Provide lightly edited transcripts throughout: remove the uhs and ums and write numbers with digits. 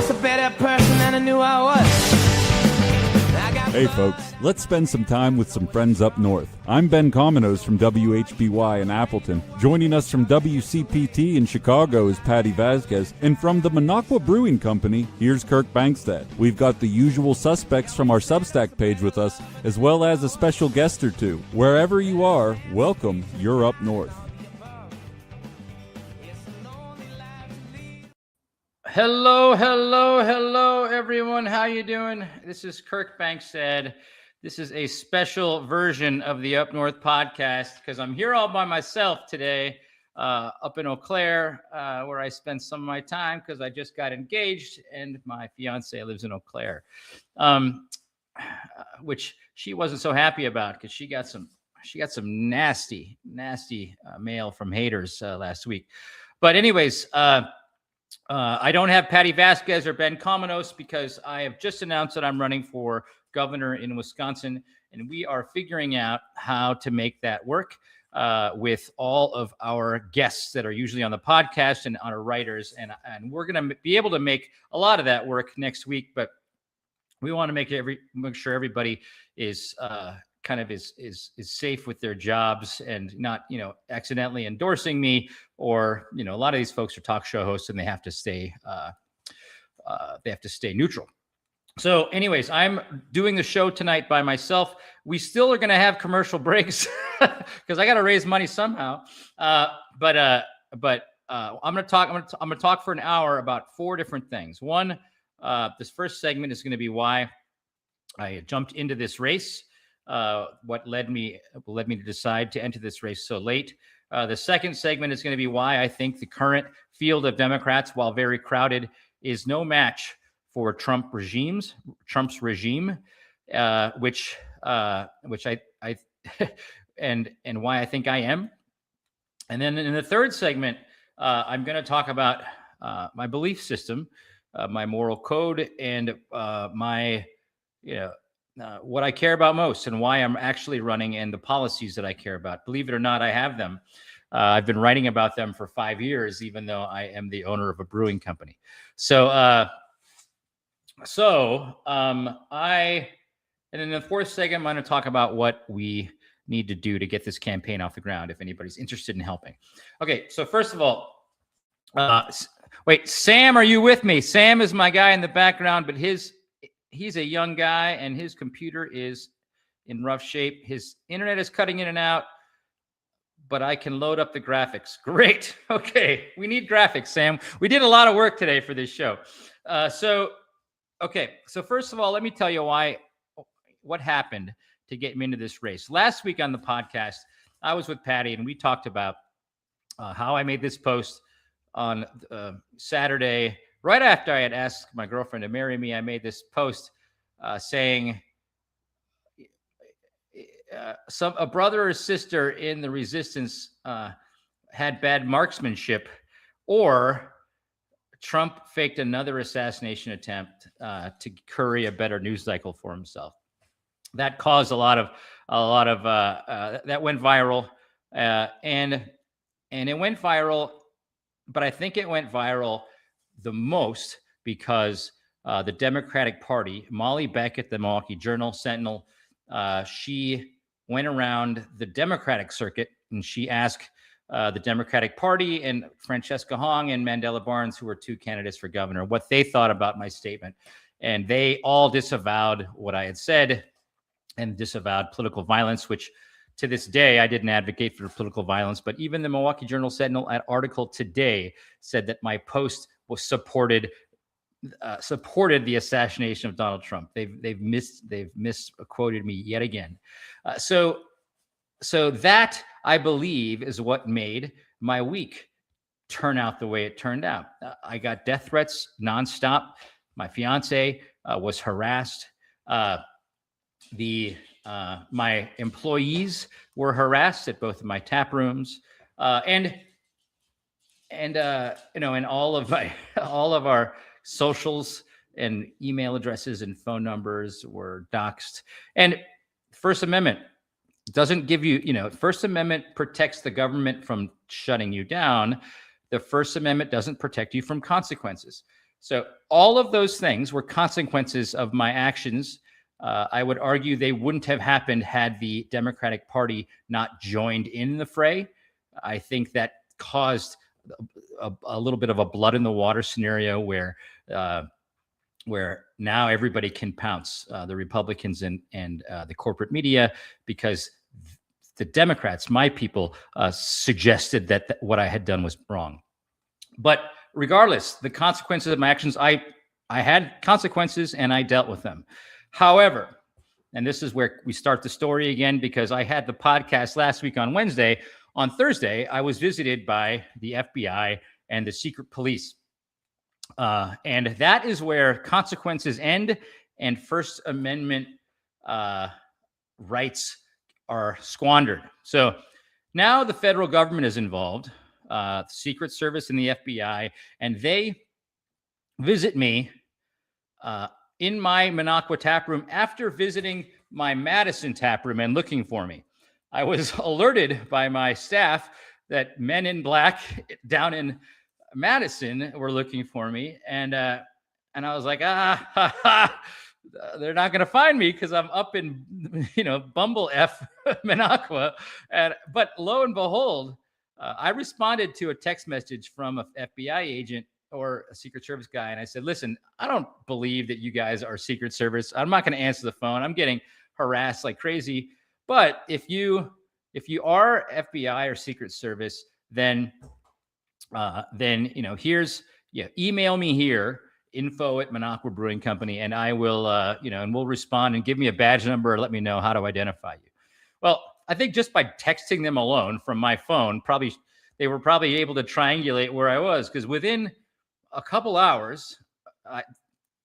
just a better person than I knew I was. Hey folks, let's spend some time with some friends up north. I'm Ben Cominos from WHBY in Appleton. Joining us from WCPT in Chicago is Patty Vasquez, and from the Minocqua Brewing Company, here's Kirk Bankstead. We've got the usual suspects from our Substack page with us, as well as a special guest or two. Wherever you are, welcome, you're up north. Hello, everyone. How you doing? This is Kirk Bankstead. This is a special version of the Up North podcast because I'm here all by myself today up in Eau Claire, where I spend some of my time because I just got engaged and my fiance lives in Eau Claire, which she wasn't so happy about because she got some nasty mail from haters last week. But anyways, I don't have Patty Vasquez or Ben Cominos because I have just announced that I'm running for governor in Wisconsin, and we are figuring out how to make that work with all of our guests that are usually on the podcast and our writers, and we're going to be able to make a lot of that work next week, but we want to make sure everybody is is safe with their jobs and not, accidentally endorsing me, or, a lot of these folks are talk show hosts and they have to stay neutral. So anyways, I'm doing the show tonight by myself. We still are going to have commercial breaks because I got to raise money somehow. But I'm going to talk for an hour about 4 different things. One, this first segment is going to be why I jumped into this race. What led me to decide to enter this race so late. The second segment is going to be why I think the current field of Democrats, while very crowded, is no match for Trump's regime, which I and why I think I am. And then in the third segment, I'm going to talk about my belief system, my moral code, and my what I care about most and why I'm actually running, and the policies that I care about. Believe it or not, I have them. I've been writing about them for 5 years, even though I am the owner of a brewing company. And in the fourth segment, I'm going to talk about what we need to do to get this campaign off the ground, if anybody's interested in helping. Okay, so first of all, wait, Sam, are you with me? Sam is my guy in the background, but he's a young guy and his computer is in rough shape. His internet is cutting in and out, but I can load up the graphics. Great. Okay. We need graphics, Sam. We did a lot of work today for this show. So first of all, let me tell you what happened to get me into this race. Last week on the podcast, I was with Patty and we talked about how I made this post on Saturday. Right after I had asked my girlfriend to marry me, I made this post saying a brother or sister in the resistance had bad marksmanship, or Trump faked another assassination attempt to curry a better news cycle for himself. That caused a lot of that went viral, and it went viral, but I think it went viral the most because the Democratic Party, Molly Beckett, the Milwaukee Journal Sentinel, she went around the Democratic circuit and she asked the Democratic Party and Francesca Hong and Mandela Barnes, who were 2 candidates for governor, what they thought about my statement. And they all disavowed what I had said and disavowed political violence, which to this day, I didn't advocate for political violence. But even the Milwaukee Journal Sentinel article today said that my post was supported the assassination of Donald Trump. They've misquoted me yet again. So that, I believe, is what made my week turn out the way it turned out. I got death threats nonstop. My fiance was harassed. My employees were harassed at both of my tap rooms, and all of our socials and email addresses and phone numbers were doxxed. And First Amendment doesn't give you, First Amendment protects the government from shutting you down. The First Amendment doesn't protect you from consequences. So all of those things were consequences of my actions. I would argue they wouldn't have happened had the Democratic Party not joined in the fray. I think that caused a little bit of a blood in the water scenario where now everybody can pounce, the Republicans and the corporate media, because the Democrats, my people, suggested that what I had done was wrong. But regardless, the consequences of my actions, I had consequences and I dealt with them. However, and this is where we start the story again, because I had the podcast last week on Wednesday. On Thursday, I was visited by the FBI and the secret police. And that is where consequences end and First Amendment rights are squandered. So now the federal government is involved, the Secret Service and the FBI, and they visit me in my Minocqua tap room after visiting my Madison tap room and looking for me. I was alerted by my staff that men in black down in Madison were looking for me, and I was like, they're not going to find me because I'm up in, Bumble F Minocqua. But lo and behold, I responded to a text message from an FBI agent or a Secret Service guy, and I said, listen, I don't believe that you guys are Secret Service. I'm not going to answer the phone. I'm getting harassed like crazy. But if you are FBI or Secret Service, then here's email me here, info@Minocqua Brewing Company, and I will and we'll respond and give me a badge number or let me know how to identify you. Well, I think just by texting them alone from my phone, they were probably able to triangulate where I was, because within a couple hours,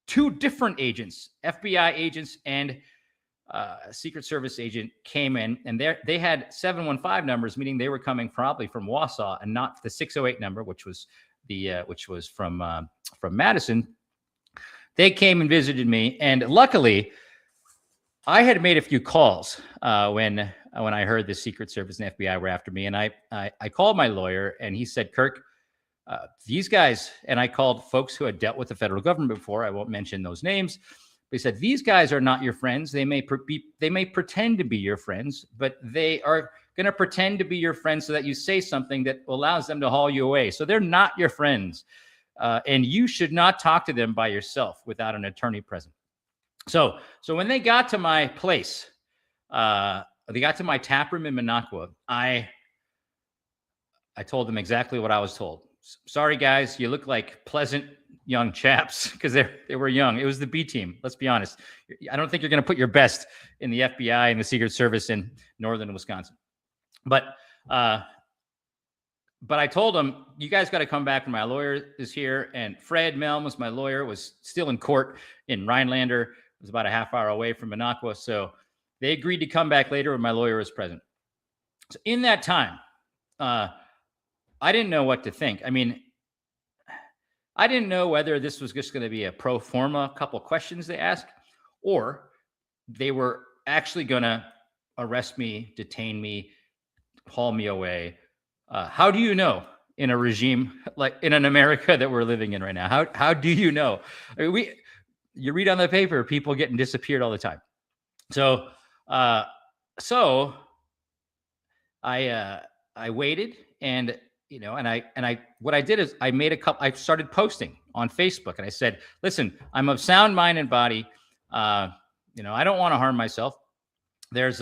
two different agents, FBI agents and Secret Service agent, came in, and they had 715 numbers, meaning they were coming probably from Wausau and not the 608 number, which was from Madison. They came and visited me, and luckily, I had made a few calls when I heard the Secret Service and FBI were after me, and I called my lawyer, and he said, Kirk, these guys, and I called folks who had dealt with the federal government before. I won't mention those names. They said, these guys are not your friends. They may pretend to be your friends, but they are going to pretend to be your friends so that you say something that allows them to haul you away. So they're not your friends. And you should not talk to them by yourself without an attorney present. So when they got to my place, they got to my tap room in Minocqua, I told them exactly what I was told. Sorry, guys, you look like pleasant young chaps, because they were young. It was the B team. Let's be honest. I don't think you're going to put your best in the FBI and the Secret Service in northern Wisconsin. But I told them, you guys got to come back when my lawyer is here. And Fred Melms, my lawyer, was still in court in Rhinelander. It was about a half hour away from Minocqua. So they agreed to come back later when my lawyer was present. So in that time, I didn't know what to think. I mean, I didn't know whether this was just going to be a pro forma couple questions they asked, or they were actually going to arrest me, detain me, haul me away. How do you know in a regime like in an America that we're living in right now? How do you know? I mean, you read on the paper, people getting disappeared all the time. So I waited, and what I did is I started posting on Facebook, and I said, listen, I'm of sound mind and body. I don't want to harm myself. There's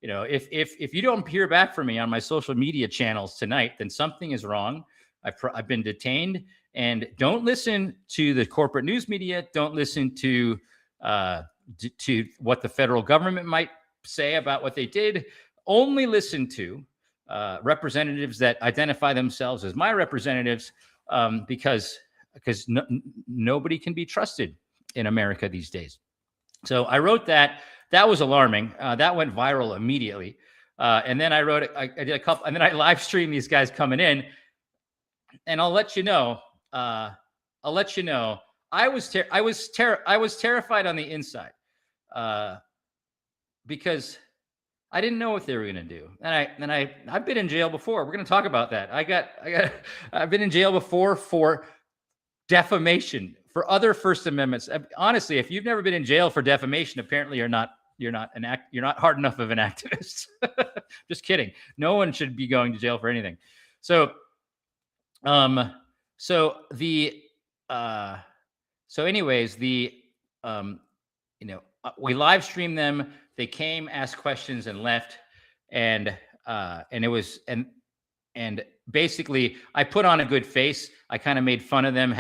if you don't hear back from me on my social media channels tonight, then something is wrong. I've been detained, and don't listen to the corporate news media. Don't listen to what the federal government might say about what they did. Only listen to representatives that identify themselves as my representatives, because nobody can be trusted in America these days. So I wrote that. That was alarming. That went viral immediately. And then I did a couple, and then I live streamed these guys coming in. And I'll let you know. I was terrified on the inside, because I didn't know what they were going to do. And I've been in jail before. We're going to talk about that. I've been in jail before for defamation, for other First Amendments. Honestly, if you've never been in jail for defamation, apparently you're not hard enough of an activist. Just kidding. No one should be going to jail for anything. So anyways, we live streamed them. They came, asked questions, and left. And basically I put on a good face. I kind of made fun of them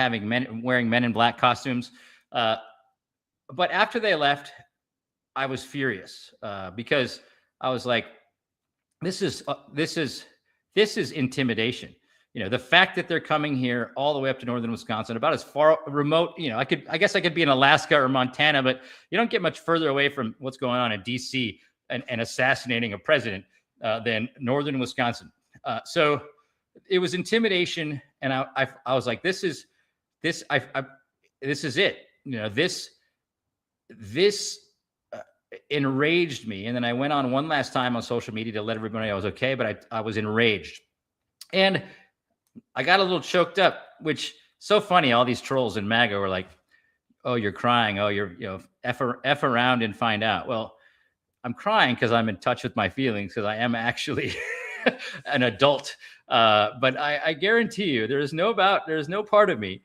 wearing Men in Black costumes. But after they left, I was furious because I was like, this is intimidation. The fact that they're coming here all the way up to northern Wisconsin, about as far remote, I guess I could be in Alaska or Montana, but you don't get much further away from what's going on in DC and assassinating a president than northern Wisconsin. So it was intimidation, and I was like, this is it. This enraged me, and then I went on one last time on social media to let everybody know I was okay, but I was enraged, and I got a little choked up, which so funny. All these trolls in MAGA were like, "Oh, you're crying. Oh, you're F around and find out." Well, I'm crying because I'm in touch with my feelings, because I am actually an adult. But I guarantee you, there's no part of me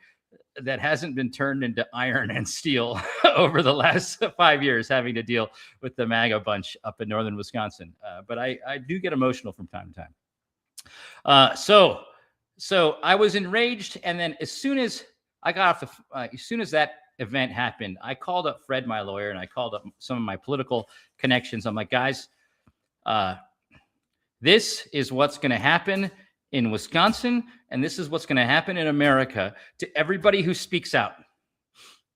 that hasn't been turned into iron and steel over the last 5 years, having to deal with the MAGA bunch up in northern Wisconsin. But I do get emotional from time to time. So I was enraged, and then as soon as I got off as soon as that event happened, I called up Fred, my lawyer, and I called up some of my political connections. I'm like, guys, this is what's going to happen in Wisconsin, and this is what's going to happen in America to everybody who speaks out.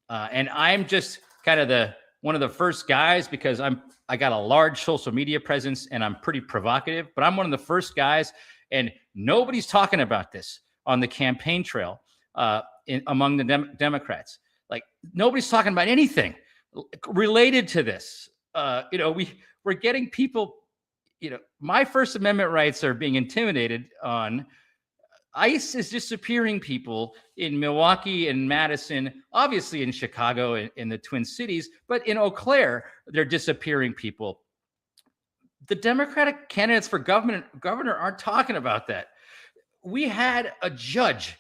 And I'm just kind of one of the first guys, because I got a large social media presence and I'm pretty provocative, but I'm one of the first guys, and nobody's talking about this on the campaign trail among the Democrats. Like, nobody's talking about anything related to this. We're getting people, my First Amendment rights are being intimidated on. ICE is disappearing people in Milwaukee and Madison, obviously in Chicago, in the Twin Cities, but in Eau Claire, they're disappearing people. The Democratic candidates for governor aren't talking about that. We had a judge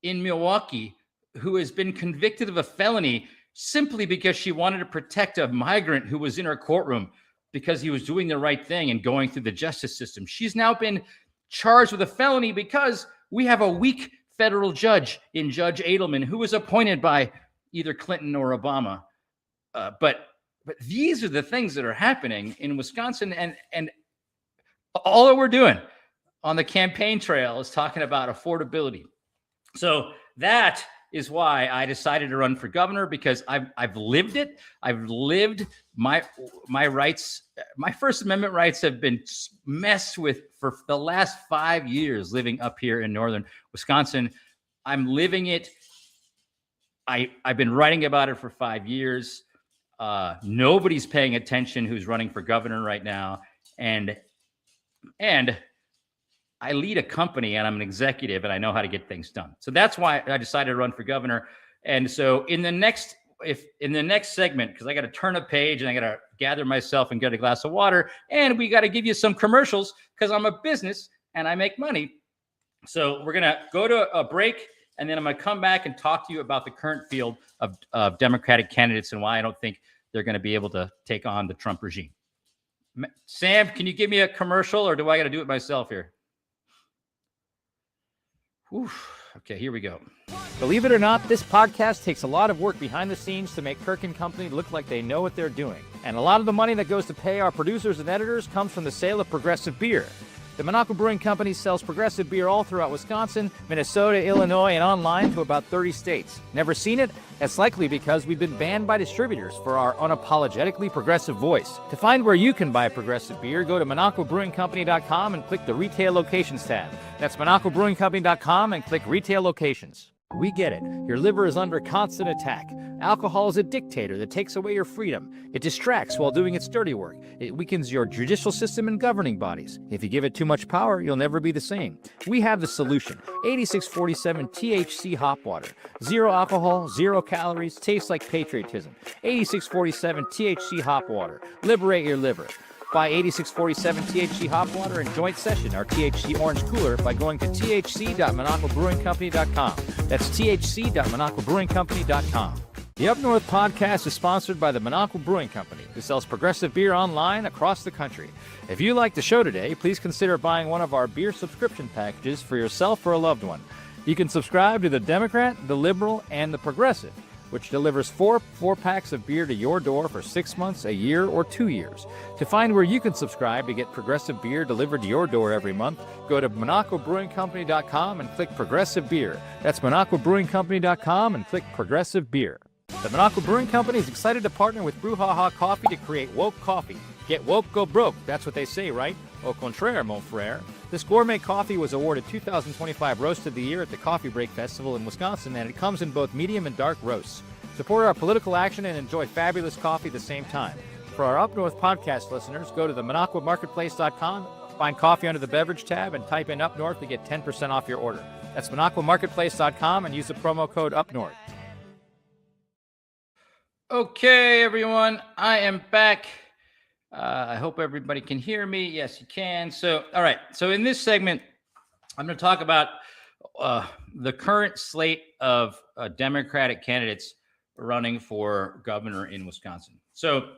in Milwaukee who has been convicted of a felony simply because she wanted to protect a migrant who was in her courtroom because he was doing the right thing and going through the justice system. She's now been charged with a felony because we have a weak federal judge in Judge Edelman, who was appointed by either Clinton or Obama. But these are the things that are happening in Wisconsin, and all that we're doing on the campaign trail is talking about affordability. So that is why I decided to run for governor, because I've lived it. I've lived my rights. My First Amendment rights have been messed with for the last 5 years living up here in northern Wisconsin. I'm living it. I've been writing about it for 5 years. Nobody's paying attention who's running for governor right now. And I lead a company, and I'm an executive, and I know how to get things done. So that's why I decided to run for governor. And so in the next segment, because I got to turn a page and I got to gather myself and get a glass of water, and we got to give you some commercials because I'm a business and I make money. So we're going to go to a break, and then I'm going to come back and talk to you about the current field of Democratic candidates and why I don't think they're going to be able to take on the Trump regime. Sam, can you give me a commercial, or do I got to do it myself here? Oof. Okay, here we go. Believe it or not, this podcast takes a lot of work behind the scenes to make Kirk and Company look like they know what they're doing. And a lot of the money that goes to pay our producers and editors comes from the sale of Progressive Beer. The Monaco Brewing Company sells Progressive Beer all throughout Wisconsin, Minnesota, Illinois, and online to about 30 states. Never seen it? That's likely because we've been banned by distributors for our unapologetically progressive voice. To find where you can buy Progressive Beer, go to MonacoBrewingCompany.com and click the Retail Locations tab. That's MonacoBrewingCompany.com and click Retail Locations. We get it. Your liver is under constant attack. Alcohol is a dictator that takes away your freedom. It distracts while doing its dirty work. It weakens your judicial system and governing bodies. If you give it too much power, you'll never be the same. We have the solution. 8647 THC Hop Water. Zero alcohol, 0 calories, tastes like patriotism. 8647 THC Hop Water. Liberate your liver. Buy 8647 THC Hop Water and Joint Session, our THC Orange Cooler, by going to thc.monoclebrewingcompany.com. That's thc.monoclebrewingcompany.com. The Up North podcast is sponsored by the Monocle Brewing Company, who sells progressive beer online across the country. If you like the show today, please consider buying one of our beer subscription packages for yourself or a loved one. You can subscribe to the Democrat, the Liberal, and the Progressive, which delivers four packs of beer to your door for 6 months, a year, or 2 years. To find where you can subscribe to get progressive beer delivered to your door every month, go to monoclebrewingcompany.com and click Progressive Beer. That's monoclebrewingcompany.com and click Progressive Beer. The Monocle Brewing Company is excited to partner with Brouhaha Coffee to create woke coffee. Get woke, go broke. That's what they say, right? Au contraire, mon frère. This gourmet coffee was awarded 2025 Roast of the Year at the Coffee Break Festival in Wisconsin, and it comes in both medium and dark roasts. Support our political action and enjoy fabulous coffee at the same time. For our Up North podcast listeners, go to themonoclemarketplace.com, find coffee under the beverage tab, and type in Up North to get 10% off your order. That's monoclemarketplace.com and use the promo code UPNORTH. Okay, everyone, I am back. I hope everybody can hear me. Yes, you can. So, all right. So in this segment, I'm going to talk about the current slate of Democratic candidates running for governor in Wisconsin. So,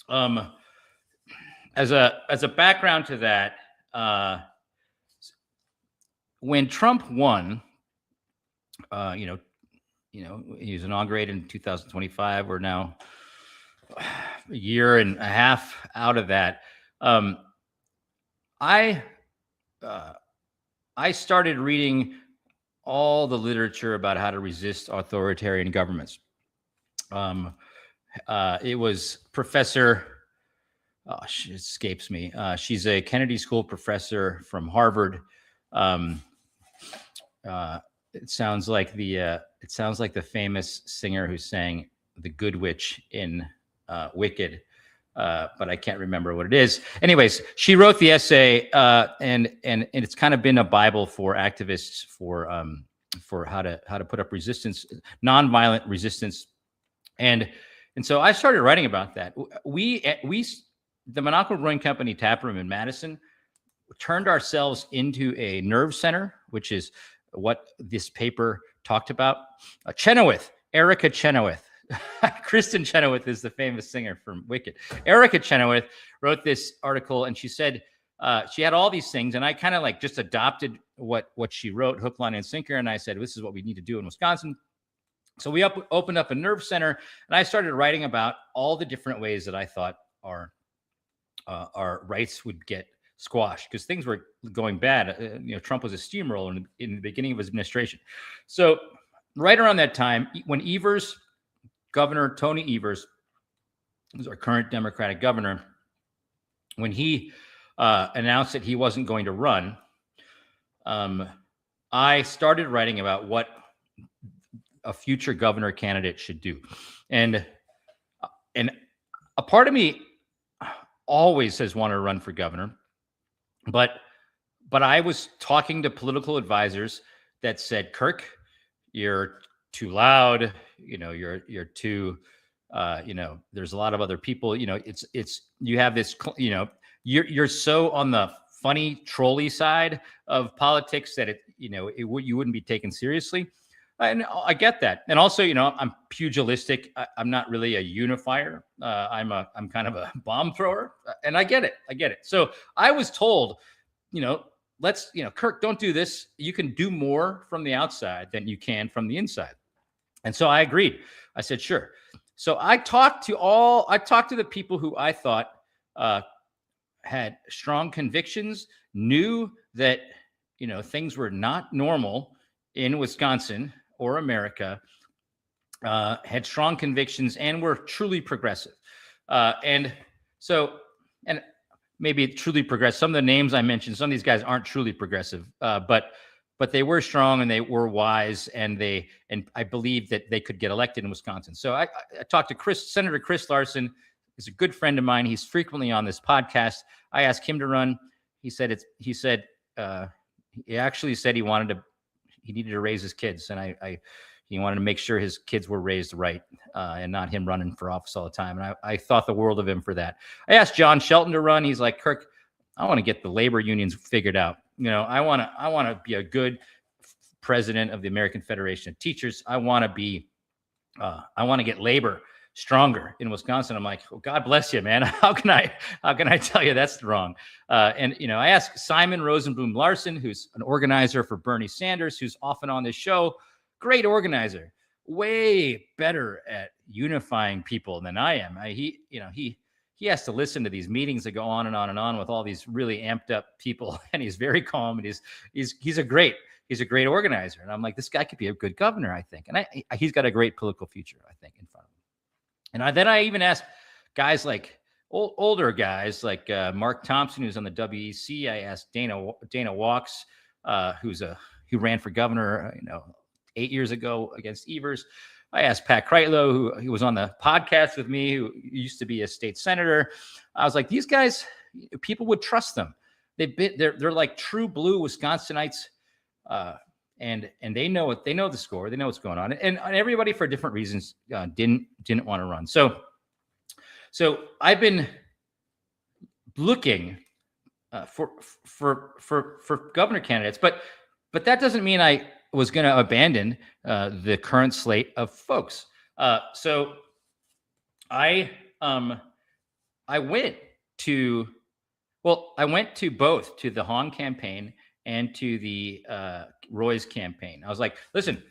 as a background to that, when Trump won, he was inaugurated in 2025. We're now a year and a half out of that. I started reading all the literature about how to resist authoritarian governments. It was Professor, it escapes me. She's a Kennedy School professor from Harvard. It sounds like the famous singer who sang "The Good Witch" in Wicked, but I can't remember what it is. Anyways, she wrote the essay, and it's kind of been a Bible for activists for how to put up resistance, nonviolent resistance, and so I started writing about that. The Monocle Brewing Company taproom in Madison turned ourselves into a nerve center, which is what this paper talked about. Erica Chenoweth. Kristen Chenoweth is the famous singer from Wicked. Erica Chenoweth wrote this article, and she said she had all these things, and I kind of just adopted what she wrote, hook, line, and sinker, and I said, this is what we need to do in Wisconsin. So we opened up a nerve center, and I started writing about all the different ways that I thought our rights would get squashed because things were going bad. Trump was a steamroller in the beginning of his administration. So right around that time, when Governor Tony Evers, who's our current Democratic governor, when he announced that he wasn't going to run, I started writing about what a future governor candidate should do. And a part of me always has wanted to run for governor, but I was talking to political advisors that said, Kirk, you're too loud, you're too, there's a lot of other people, you have this, you're so on the funny trolley side of politics that you wouldn't be taken seriously. And I get that. And also, I'm pugilistic. I'm not really a unifier. I'm kind of a bomb thrower, and I get it. So I was told, Kirk, don't do this. You can do more from the outside than you can from the inside. And so I agreed. I said, sure. So I talked to the people who I thought had strong convictions, knew that, things were not normal in Wisconsin or America, had strong convictions and were truly progressive. And maybe truly progressive. Some of the names I mentioned, some of these guys aren't truly progressive, but but they were strong and they were wise, and I believe that they could get elected in Wisconsin. So I talked to Senator Chris Larson. He's a good friend of mine. He's frequently on this podcast. I asked him to run. He actually said he needed to raise his kids, and he wanted to make sure his kids were raised right, and not him running for office all the time. And I thought the world of him for that. I asked John Shelton to run. He's like, Kirk, I want to get the labor unions figured out. I want to be a good president of the American Federation of Teachers. I want to get labor stronger in Wisconsin. I'm like, well, God bless you, man. How can I tell you that's wrong? And I asked Simon Rosenblum Larson, who's an organizer for Bernie Sanders, who's often on this show. Great organizer, way better at unifying people than I am. He has to listen to these meetings that go on and on and on with all these really amped up people, and he's very calm, and he's a great organizer. And I'm like, this guy could be a good governor, I think. And he's got a great political future, I think, in front of him. And then I even asked guys like older guys like Mark Thompson, who's on the WEC. I asked Dana Walks, who ran for governor, 8 years ago against Evers. I asked Pat Kreitlow, who was on the podcast with me, who used to be a state senator. I was like, these guys, people would trust them. They're like true blue Wisconsinites, and they know the score. They know what's going on, and everybody for different reasons didn't want to run. So I've been looking for governor candidates, but that doesn't mean I was going to abandon the current slate of folks. So I went to both, to the Hong campaign and to the Roy's campaign. I was like, listen,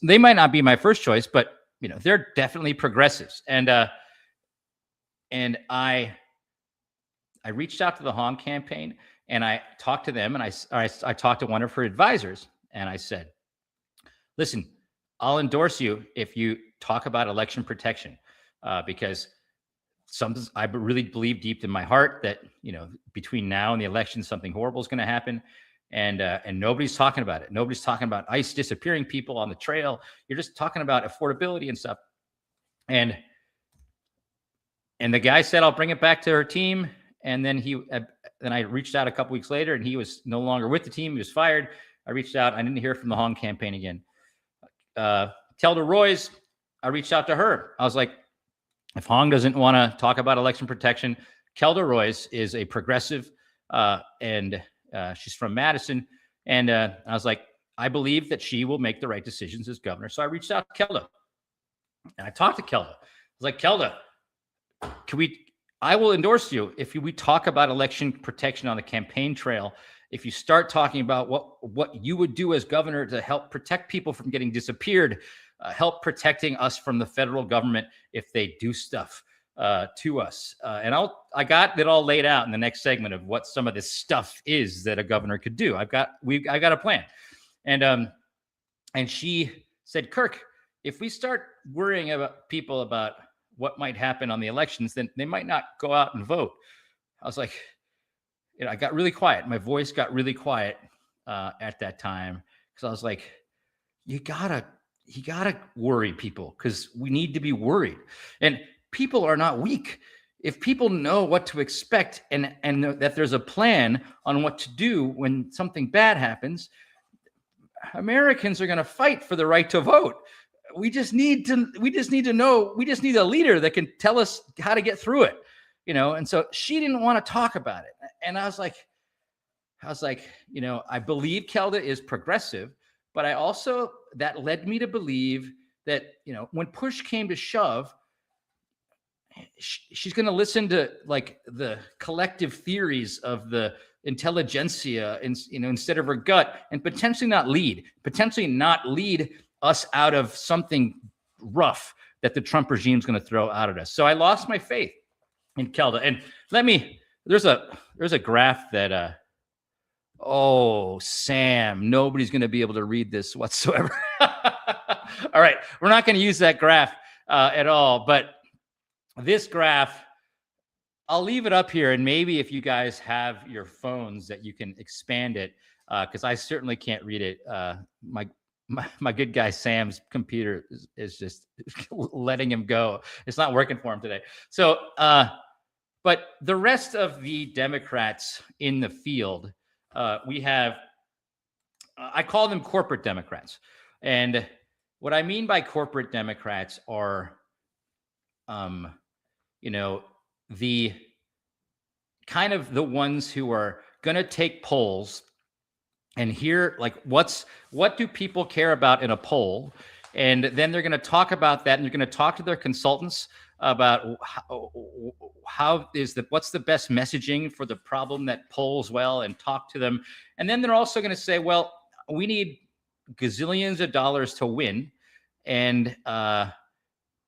they might not be my first choice, but they're definitely progressives. And I reached out to the Hong campaign, and I talked to them, and I talked to one of her advisors. And I said, listen, I'll endorse you if you talk about election protection, because I really believe deep in my heart that, between now and the election, something horrible is going to happen. And nobody's talking about it. Nobody's talking about ICE disappearing people on the trail. You're just talking about affordability and stuff. And the guy said, I'll bring it back to her team. And then I reached out a couple weeks later, and he was no longer with the team. He was fired. I reached out. I didn't hear from the Hong campaign again. Kelda Roy's, I reached out to her. I was like, if Hong doesn't want to talk about election protection, Kelda Roy's is a progressive, and she's from Madison. And I was like, I believe that she will make the right decisions as governor. So I reached out to Kelda, and I talked to Kelda. I was like, Kelda, I will endorse you if we talk about election protection on the campaign trail. If you start talking about what you would do as governor to help protect people from getting disappeared, help protecting us from the federal government if they do stuff to us. And I got it all laid out in the next segment of what some of this stuff is that a governor could do. I got a plan. And she said, Kirk, if we start worrying about people about what might happen on the elections, then they might not go out and vote. I was like, I got really quiet. My voice got really quiet at that time, because I was like, you gotta worry people, because we need to be worried. And people are not weak. If people know what to expect and that there's a plan on what to do when something bad happens, Americans are going to fight for the right to vote. We just need to know. We just need a leader that can tell us how to get through it. And so she didn't want to talk about it. And I was like, I believe Kelda is progressive, but that led me to believe that, when push came to shove, she's going to listen to like the collective theories of the intelligentsia, instead of her gut, and potentially not lead us out of something rough that the Trump regime is going to throw out at us. So I lost my faith in Kelda. And there's a graph that, Sam, nobody's going to be able to read this whatsoever. All right. We're not going to use that graph at all, but this graph, I'll leave it up here. And maybe if you guys have your phones that you can expand it, because I certainly can't read it. My good guy Sam's computer is just letting him go. It's not working for him today. So, but the rest of the Democrats in the field, we have, I call them corporate Democrats. And what I mean by corporate Democrats are, the kind of the ones who are going to take polls and hear like what do people care about in a poll, and then they're going to talk about that, and they're going to talk to their consultants about what's the best messaging for the problem that polls well, and talk to them. And then they're also going to say, well, we need gazillions of dollars to win, and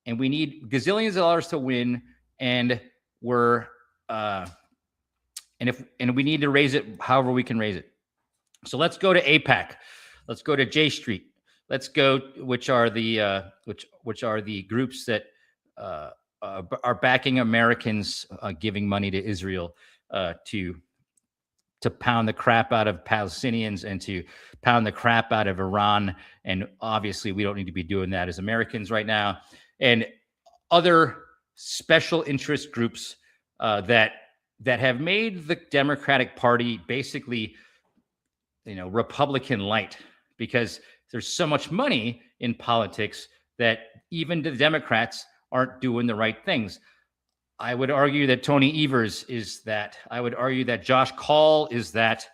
we need gazillions of dollars to win, and we're and we need to raise it however we can raise it. So let's go to AIPAC. Let's go to J Street. Let's go, which are the groups that are backing Americans giving money to Israel to pound the crap out of Palestinians and to pound the crap out of Iran. And obviously, we don't need to be doing that as Americans right now. And other special interest groups that have made the Democratic Party basically, Republican light, because there's so much money in politics that even the Democrats aren't doing the right things. I would argue that Tony Evers is that. I would argue that Josh Kaul is that.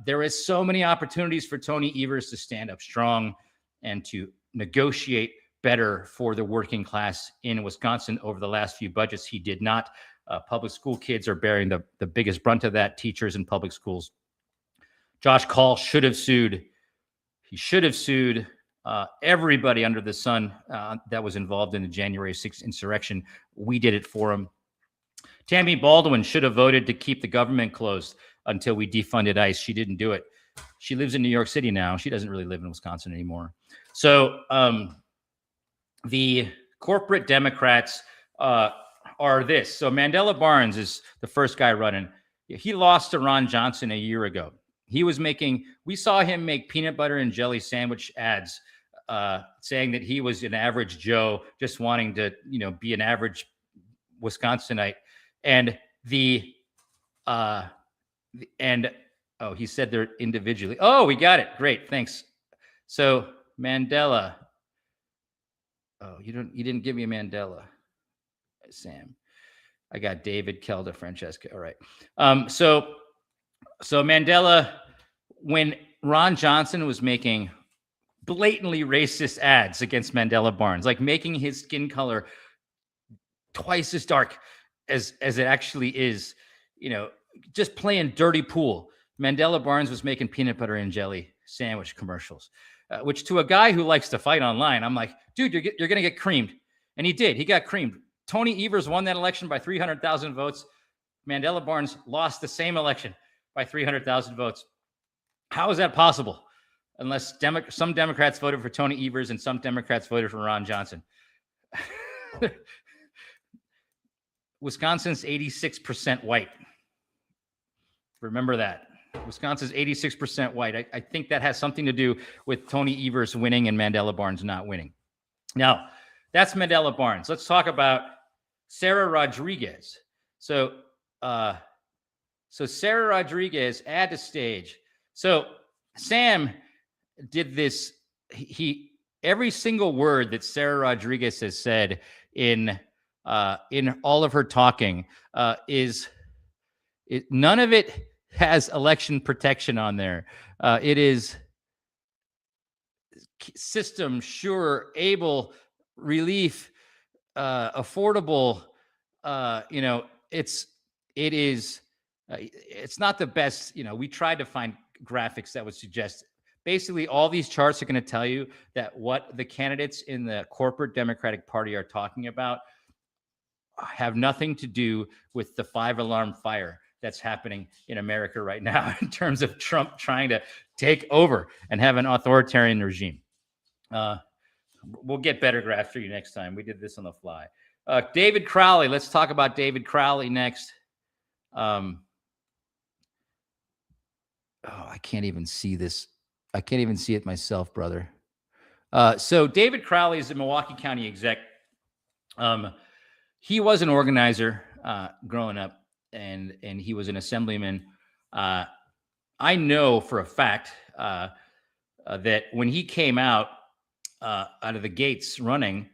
There is so many opportunities for Tony Evers to stand up strong and to negotiate better for the working class in Wisconsin. Over the last few budgets, he did not. Public school kids are bearing the biggest brunt of that, teachers in public schools. Josh Kaul should have sued. He should have sued everybody under the sun that was involved in the January 6th insurrection. We did it for him. Tammy Baldwin should have voted to keep the government closed until we defunded ICE. She didn't do it. She lives in New York City now. She doesn't really live in Wisconsin anymore. So the corporate Democrats are this. So Mandela Barnes is the first guy running. He lost to Ron Johnson a year ago. We saw him make peanut butter and jelly sandwich ads saying that he was an average Joe just wanting to, be an average Wisconsinite. And he said they're individually. Oh, we got it. Great. Thanks. So Mandela. Oh, you didn't give me a Mandela, Sam. I got David, Kelda, Francesca. All right. So Mandela, when Ron Johnson was making blatantly racist ads against Mandela Barnes, like making his skin color twice as dark as it actually is, just playing dirty pool. Mandela Barnes was making peanut butter and jelly sandwich commercials, which to a guy who likes to fight online, I'm like, dude, you're going to get creamed. And he did. He got creamed. Tony Evers won that election by 300,000 votes. Mandela Barnes lost the same election by 300,000 votes. How is that possible? Unless some Democrats voted for Tony Evers and some Democrats voted for Ron Johnson. Wisconsin's 86% white. Remember that. Wisconsin's 86% white. I think that has something to do with Tony Evers winning and Mandela Barnes not winning. Now, that's Mandela Barnes. Let's talk about Sarah Rodriguez. So Sarah Rodriguez, add to stage. So Sam did this. Every single word that Sarah Rodriguez has said in all of her talking none of it has election protection on there. It is system, sure, able, relief, affordable. It's not the best. We tried to find graphics that would suggest. Basically, all these charts are going to tell you that what the candidates in the corporate Democratic Party are talking about have nothing to do with the 5-alarm fire that's happening in America right now in terms of Trump trying to take over and have an authoritarian regime. We'll get better graphs for you next time. We did this on the fly. David Crowley. Let's talk about David Crowley next. Oh, I can't even see this. I can't even see it myself, brother. So David Crowley is a Milwaukee County exec. He was an organizer growing up, and he was an assemblyman. I know for a fact that when he came out of the gates running,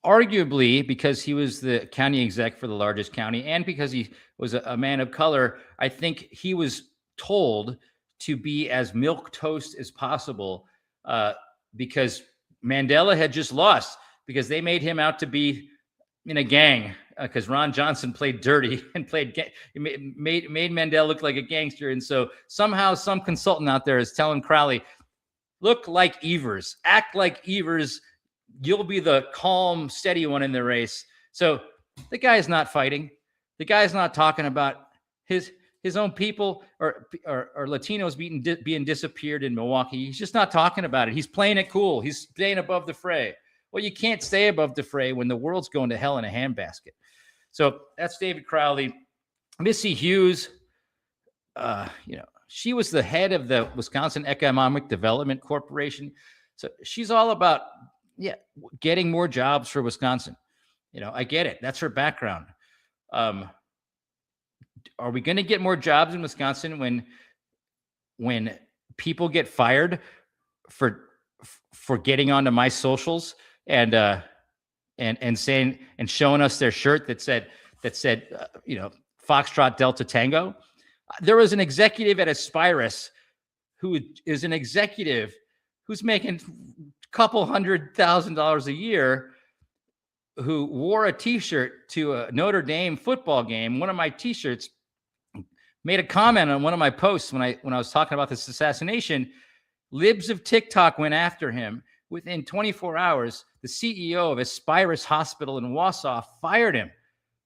arguably because he was the county exec for the largest county and because he was a man of color, I think he was told to be as milquetoast as possible because Mandela had just lost, because they made him out to be in a gang because Ron Johnson played dirty and made Mandela look like a gangster. And so somehow some consultant out there is telling Crowley, look like Evers, act like Evers, you'll be the calm, steady one in the race. So the guy is not fighting. The guy's not talking about his own people or Latinos being disappeared in Milwaukee. He's just not talking about it. He's playing it cool. He's staying above the fray. Well, you can't stay above the fray when the world's going to hell in a handbasket. So that's David Crowley. Missy Hughes, she was the head of the Wisconsin Economic Development Corporation. So she's all about, getting more jobs for Wisconsin. I get it. That's her background. Are we going to get more jobs in Wisconsin when people get fired for getting onto my socials and saying and showing us their shirt that said Foxtrot Delta Tango? There was an executive at Aspirus who is an executive who's making a couple $100,000 a year, who wore a T-shirt to a Notre Dame football game. One of my T-shirts, made a comment on one of my posts when I was talking about this assassination. Libs of TikTok went after him. Within 24 hours, the CEO of Aspirus Hospital in Wausau fired him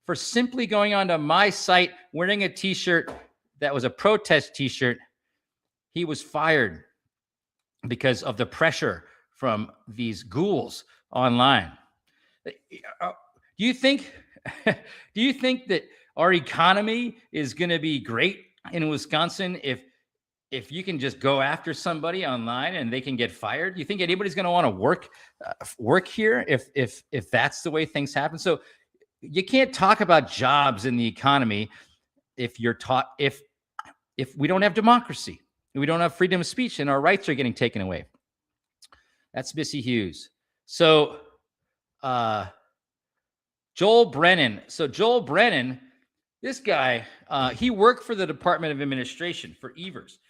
for simply going onto my site wearing a T-shirt that was a protest T-shirt. He was fired because of the pressure from these ghouls online. Do you think that our economy is going to be great in Wisconsin if you can just go after somebody online and they can get fired? You think anybody's going to want to work here if that's the way things happen? So you can't talk about jobs in the economy if we don't have democracy, we don't have freedom of speech, and our rights are getting taken away. That's Missy Hughes. So Joel Brennan. So Joel Brennan, this guy, he worked for the Department of Administration for Evers.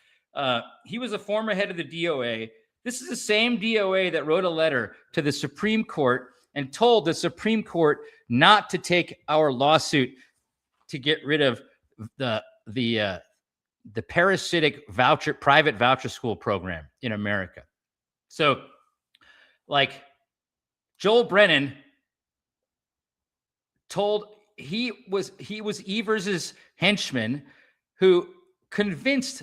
He was a former head of the DOA. This is the same DOA that wrote a letter to the Supreme Court and told the Supreme Court not to take our lawsuit to get rid of the parasitic private voucher school program in America. So, Joel Brennan he was Evers's henchman who convinced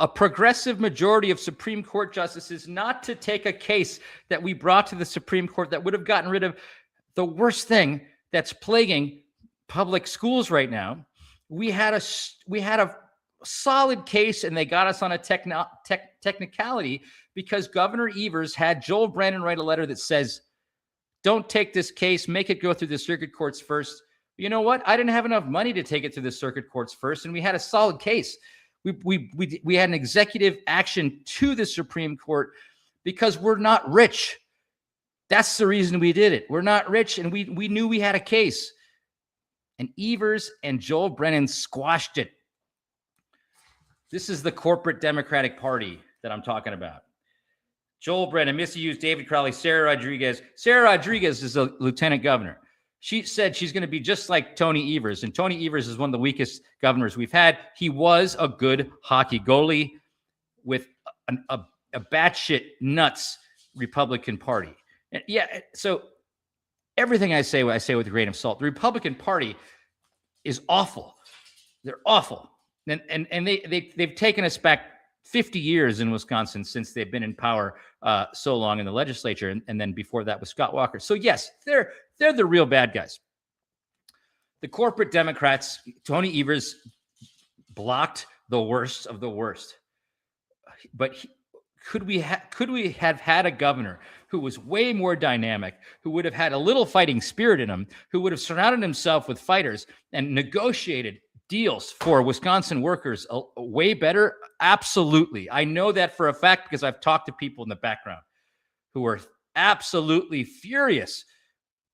a progressive majority of Supreme Court justices not to take a case that we brought to the Supreme Court that would have gotten rid of the worst thing that's plaguing public schools right now. We had a solid case, and they got us on a technicality because Governor Evers had Joel Brennan write a letter that says, don't take this case, make it go through the circuit courts first. You know what? I didn't have enough money to take it to the circuit courts first, and we had a solid case. We had an executive action to the Supreme Court because we're not rich. That's the reason we did it. We're not rich, and we knew we had a case. And Evers and Joel Brennan squashed it. This is the corporate Democratic Party that I'm talking about. Joel Brennan, Missy Hughes, David Crowley, Sarah Rodriguez. Sarah Rodriguez is a lieutenant governor. She said she's going to be just like Tony Evers. And Tony Evers is one of the weakest governors we've had. He was a good hockey goalie with a batshit nuts Republican Party. And so everything I say with a grain of salt. The Republican Party is awful. They're awful. And they've taken us back 50 years in Wisconsin since they've been in power so long in the legislature. And then before that was Scott Walker. So yes, they're the real bad guys. The corporate Democrats, Tony Evers blocked the worst of the worst. But could we have had a governor who was way more dynamic, who would have had a little fighting spirit in him, who would have surrounded himself with fighters and negotiated deals for Wisconsin workers way better? Absolutely. I know that for a fact because I've talked to people in the background who are absolutely furious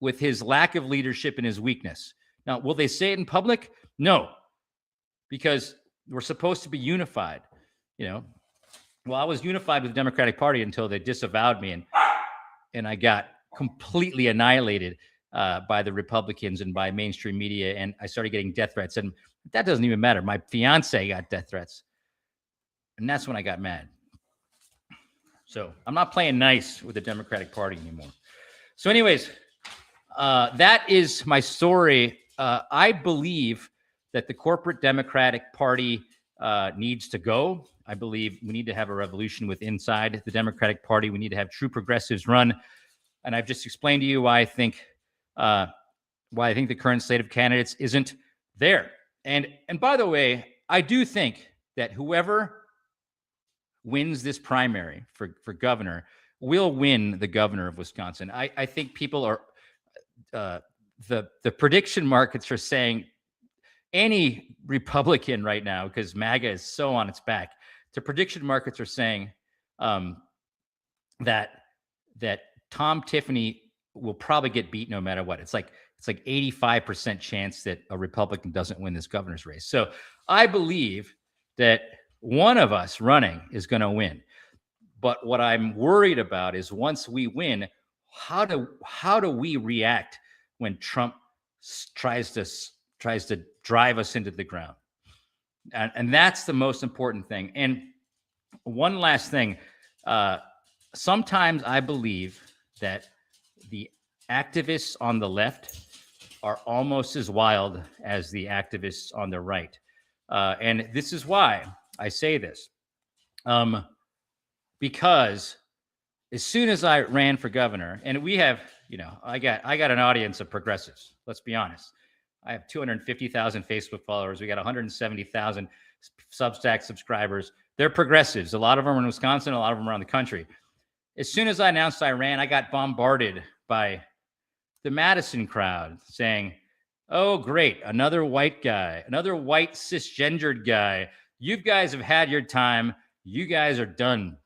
with his lack of leadership and his weakness. Now, will they say it in public? No, because we're supposed to be unified. Well, I was unified with the Democratic Party until they disavowed me, and I got completely annihilated by the Republicans and by mainstream media, and I started getting death threats. And that doesn't even matter. My fiance got death threats, and that's when I got mad. So I'm not playing nice with the Democratic Party anymore. So anyways, that is my story. I believe that the corporate Democratic Party needs to go. I believe we need to have a revolution with inside the Democratic Party. We need to have true progressives run. And I've just explained to you why I think the current slate of candidates isn't there. And by the way, I do think that whoever wins this primary for governor will win the governor of Wisconsin. I think people are the prediction markets are saying any Republican right now, because MAGA is so on its back, the prediction markets are saying that Tom Tiffany will probably get beat no matter what. It's like 85% chance that a Republican doesn't win this governor's race. So I believe that one of us running is going to win. But what I'm worried about is once we win, how do we react when Trump tries to drive us into the ground? And that's the most important thing. And one last thing, sometimes I believe that the activists on the left are almost as wild as the activists on the right. And this is why I say this. Because as soon as I ran for governor, and we have, I got an audience of progressives. Let's be honest. I have 250,000 Facebook followers. We got 170,000 Substack subscribers. They're progressives. A lot of them are in Wisconsin. A lot of them around the country. As soon as I announced I ran, I got bombarded by the Madison crowd saying, "Oh, great. Another white guy, another white cisgendered guy. You guys have had your time. You guys are done."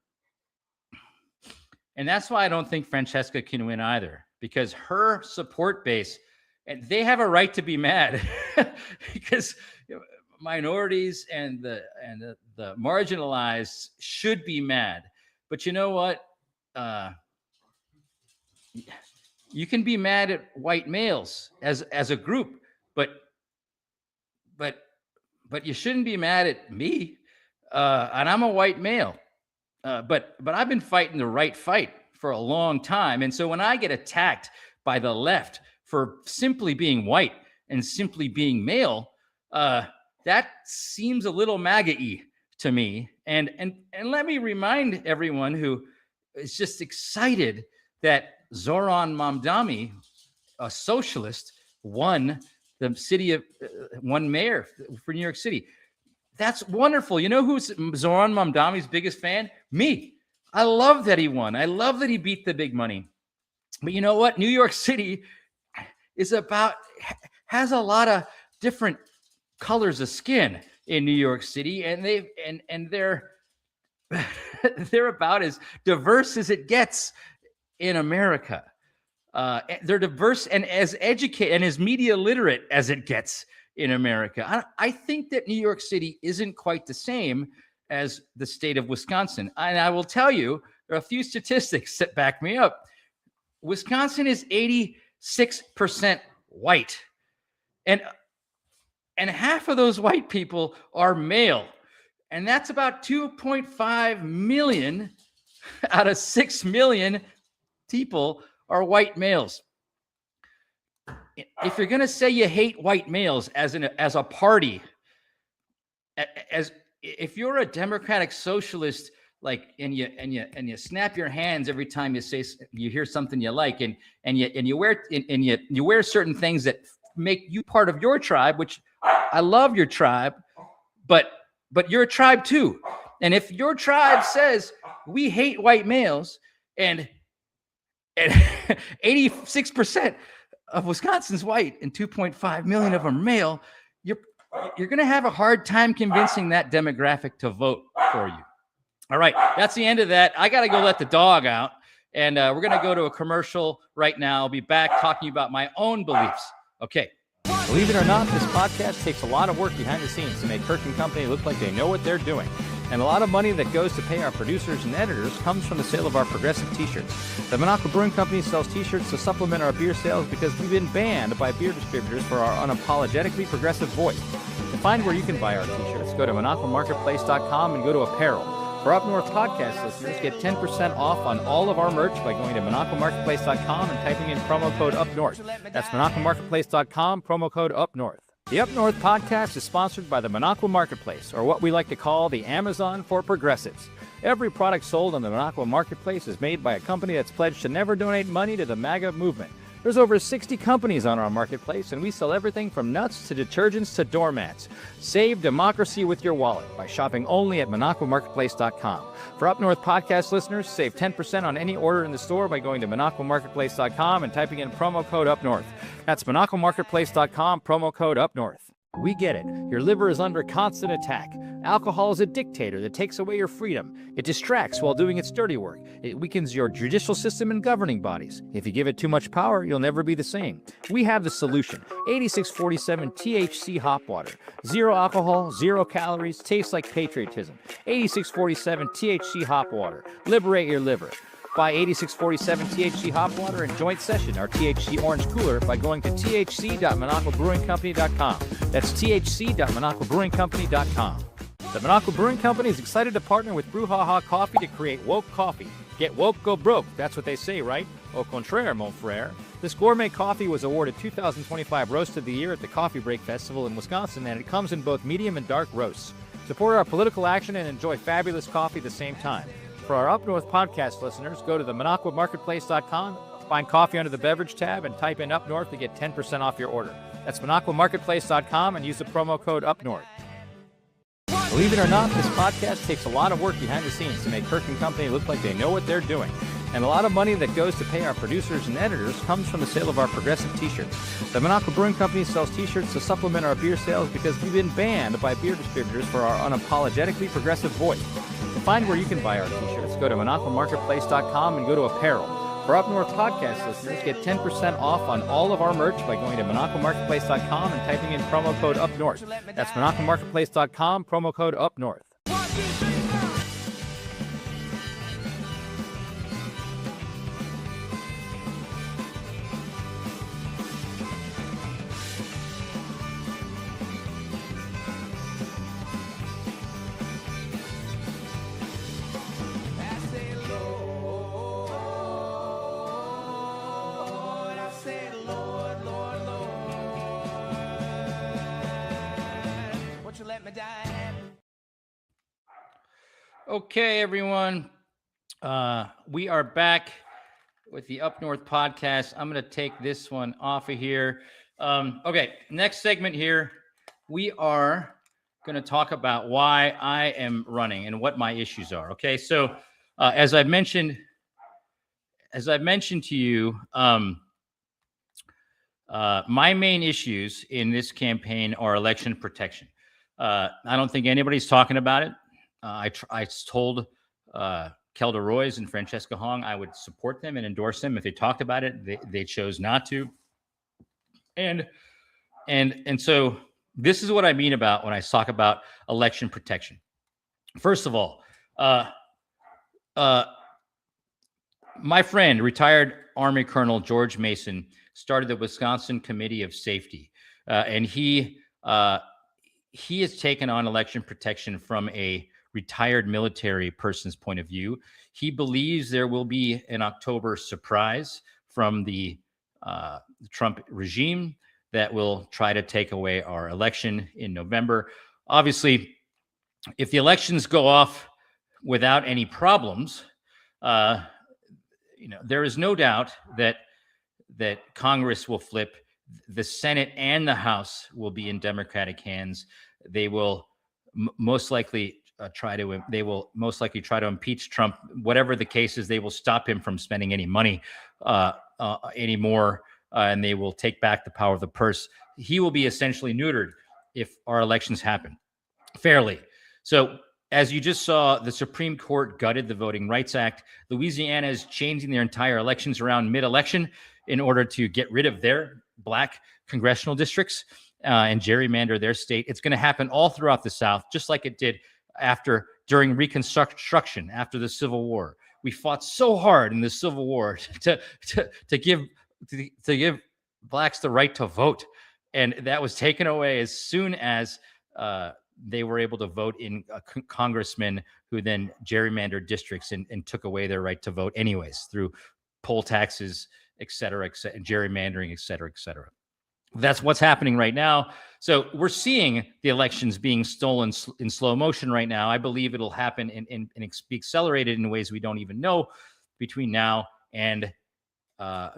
And that's why I don't think Francesca can win either, because her support base, and they have a right to be mad because minorities and the marginalized should be mad. But you know what? You can be mad at white males as a group, but you shouldn't be mad at me. And I'm a white male. But I've been fighting the right fight for a long time. And so when I get attacked by the left for simply being white and simply being male, that seems a little MAGA-y to me. And let me remind everyone who is just excited that Zoran Mamdani, a socialist, won mayor for New York City. That's wonderful. You know who's Zoran Mamdani's biggest fan? Me. I love that he won. I love that he beat the big money. But you know what? New York City has a lot of different colors of skin in New York City, and they're about as diverse as it gets in America. They're diverse and as educated and as media literate as it gets in America. I think that New York City isn't quite the same as the state of Wisconsin. And I will tell you, there are a few statistics that back me up. Wisconsin is 86% white. And half of those white people are male. And that's about 2.5 million out of 6 million people are white males. If you're going to say you hate white males as a party, if you're a democratic socialist, and you snap your hands every time you hear something you like, and you wear certain things that make you part of your tribe, which I love your tribe, but you're a tribe too. And if your tribe says we hate white males and 86% of Wisconsin's white and 2.5 million of them are male, you're going to have a hard time convincing that demographic to vote for you. All right, that's the end of that. I got to go let the dog out, and we're going to go to a commercial right now. I'll be back talking about my own beliefs. Okay. Believe it or not, this podcast takes a lot of work behind the scenes to make Kirk and Company look like they know what they're doing. And a lot of money that goes to pay our producers and editors comes from the sale of our progressive t-shirts. The Monaco Brewing Company sells t-shirts to supplement our beer sales because we've been banned by beer distributors for our unapologetically progressive voice. To find where you can buy our t-shirts, go to monacomarketplace.com and go to apparel. For Up North podcast listeners, get 10% off on all of our merch by going to monacomarketplace.com and typing in promo code UPNORTH. That's monacomarketplace.com, promo code UPNORTH. The Up North podcast is sponsored by the Monaco Marketplace, or what we like to call the Amazon for progressives. Every product sold on the Monaco Marketplace is made by a company that's pledged to never donate money to the MAGA movement. There's over 60 companies on our marketplace, and we sell everything from nuts to detergents to doormats. Save democracy with your wallet by shopping only at monacomarketplace.com. For Up North podcast listeners, save 10% on any order in the store by going to monacomarketplace.com and typing in promo code UPNORTH. That's monacomarketplace.com, promo code UPNORTH. We get it. Your liver is under constant attack. Alcohol is a dictator that takes away your freedom. It distracts while doing its dirty work. It weakens your judicial system and governing bodies. If you give it too much power, you'll never be the same. We have the solution. 8647 THC hop water. Zero alcohol, 0 calories, tastes like patriotism. 8647 THC hop water. Liberate your liver. Buy 8647 THC Hop Water and Joint Session, our THC Orange Cooler, by going to thc.monacobrewingcompany.com. That's thc.monacobrewingcompany.com. The Monaco Brewing Company is excited to partner with Brouhaha Coffee to create woke coffee. Get woke, go broke. That's what they say, right? Au contraire, mon frère. This gourmet coffee was awarded 2025 Roast of the Year at the Coffee Break Festival in Wisconsin, and it comes in both medium and dark roasts. Support our political action and enjoy fabulous coffee at the same time. For our Up North podcast listeners, go to the monacomarketplace.com, find coffee under the beverage tab, and type in Up North to get 10% off your order. That's monacomarketplace.com and use the promo code UPNORTH. Believe it or not, this podcast takes a lot of work behind the scenes to make Kirk and Company look like they know what they're doing. And a lot of money that goes to pay our producers and editors comes from the sale of our progressive t-shirts. The Monaco Brewing Company sells t-shirts to supplement our beer sales because we've been banned by beer distributors for our unapologetically progressive voice. To find where you can buy our t-shirts, go to monacomarketplace.com and go to apparel. For Up North podcast listeners, get 10% off on all of our merch by going to monacomarketplace.com and typing in promo code UPNORTH. That's monacomarketplace.com, promo code UPNORTH. Okay, everyone. We are back with the Up North podcast. I'm going to take this one off of here. Okay, next segment here. We are going to talk about why I am running and what my issues are. Okay, so as I've mentioned to you, my main issues in this campaign are election protection. I don't think anybody's talking about it. I told Kelda Royce and Francesca Hong I would support them and endorse them if they talked about it. They chose not to. And so this is what I mean about when I talk about election protection. First of all, my friend, retired Army Colonel George Mason, started the Wisconsin Committee of Safety, and he has taken on election protection from a retired military person's point of view. He believes there will be an October surprise from the Trump regime that will try to take away our election in November. Obviously, if the elections go off without any problems, there is no doubt that Congress will flip. The Senate and the House will be in Democratic hands. They will most likely they will most likely try to impeach Trump. Whatever the case is, they will stop him from spending any money anymore, and they will take back the power of the purse. He will be essentially neutered if our elections happen fairly. So as you just saw, the Supreme Court gutted the Voting Rights Act. Louisiana is changing their entire elections around mid-election in order to get rid of their black congressional districts and gerrymander their state. It's going to happen all throughout the South, just like it did during Reconstruction, after the Civil War. We fought so hard in the Civil War to give blacks the right to vote, and that was taken away as soon as they were able to vote in congressmen who then gerrymandered districts and took away their right to vote anyways through poll taxes, et cetera, and gerrymandering, et cetera, et cetera. That's what's happening right now. So we're seeing the elections being stolen in slow motion right now. I believe it'll happen and be accelerated in ways we don't even know between now and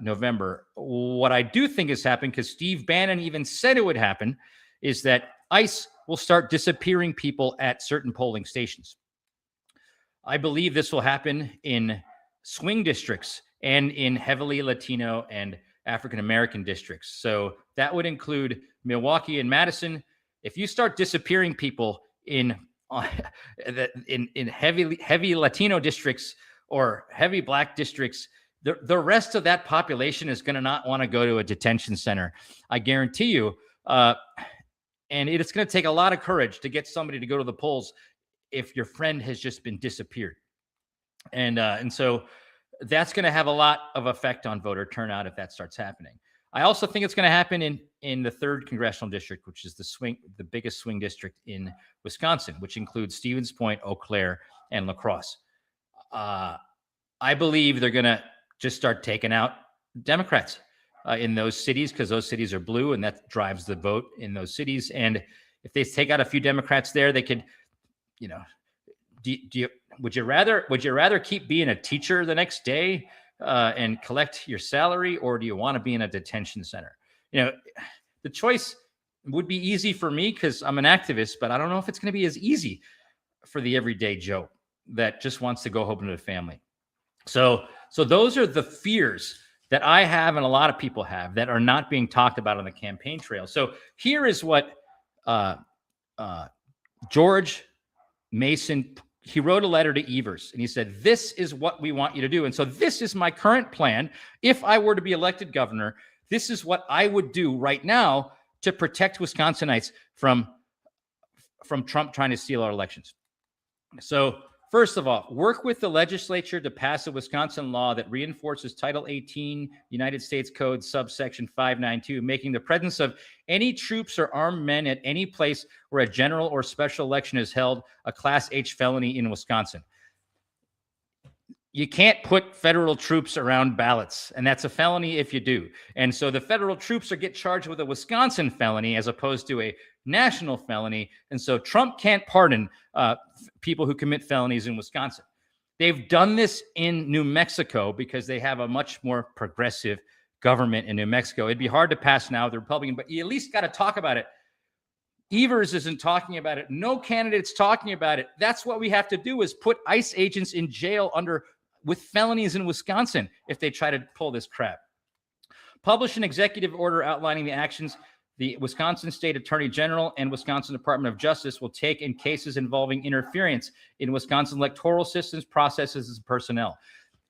November. What I do think is happening, because Steve Bannon even said it would happen, is that ICE will start disappearing people at certain polling stations. I believe this will happen in swing districts and in heavily Latino and African-American districts. So that would include Milwaukee and Madison. If you start disappearing people in heavy Latino districts or heavy black districts, the rest of that population is going to not want to go to a detention center. I guarantee you. And it's going to take a lot of courage to get somebody to go to the polls if your friend has just been disappeared. And so that's going to have a lot of effect on voter turnout if that starts happening. I also think it's going to happen in the 3rd congressional district, which is the biggest swing district in Wisconsin, which includes Stevens Point, Eau Claire, and La Crosse. I believe they're going to just start taking out Democrats in those cities, because those cities are blue, and that drives the vote in those cities. And if they take out a few Democrats there, they could, would you rather keep being a teacher the next day and collect your salary, or do you want to be in a detention center? The choice would be easy for me because I'm an activist, but I don't know if it's going to be as easy for the everyday Joe that just wants to go home to the family. So those are the fears that I have and a lot of people have that are not being talked about on the campaign trail. So here is what George Mason, he wrote a letter to Evers, and he said, this is what we want you to do. And so this is my current plan. If I were to be elected governor, this is what I would do right now to protect Wisconsinites from Trump trying to steal our elections. So first of all, work with the legislature to pass a Wisconsin law that reinforces Title 18 United States Code subsection 592, making the presence of any troops or armed men at any place where a general or special election is held a Class H felony in Wisconsin. You can't put federal troops around ballots, and that's a felony if you do. And so the federal troops get charged with a Wisconsin felony as opposed to a national felony. And so Trump can't pardon people who commit felonies in Wisconsin. They've done this in New Mexico because they have a much more progressive government in New Mexico. It'd be hard to pass now with the Republican, but you at least got to talk about it. Evers isn't talking about it. No candidate's talking about it. That's what we have to do, is put ICE agents in jail with felonies in Wisconsin if they try to pull this crap. Publish an executive order outlining the actions the Wisconsin State Attorney General and Wisconsin Department of Justice will take in cases involving interference in Wisconsin electoral systems, processes, and personnel.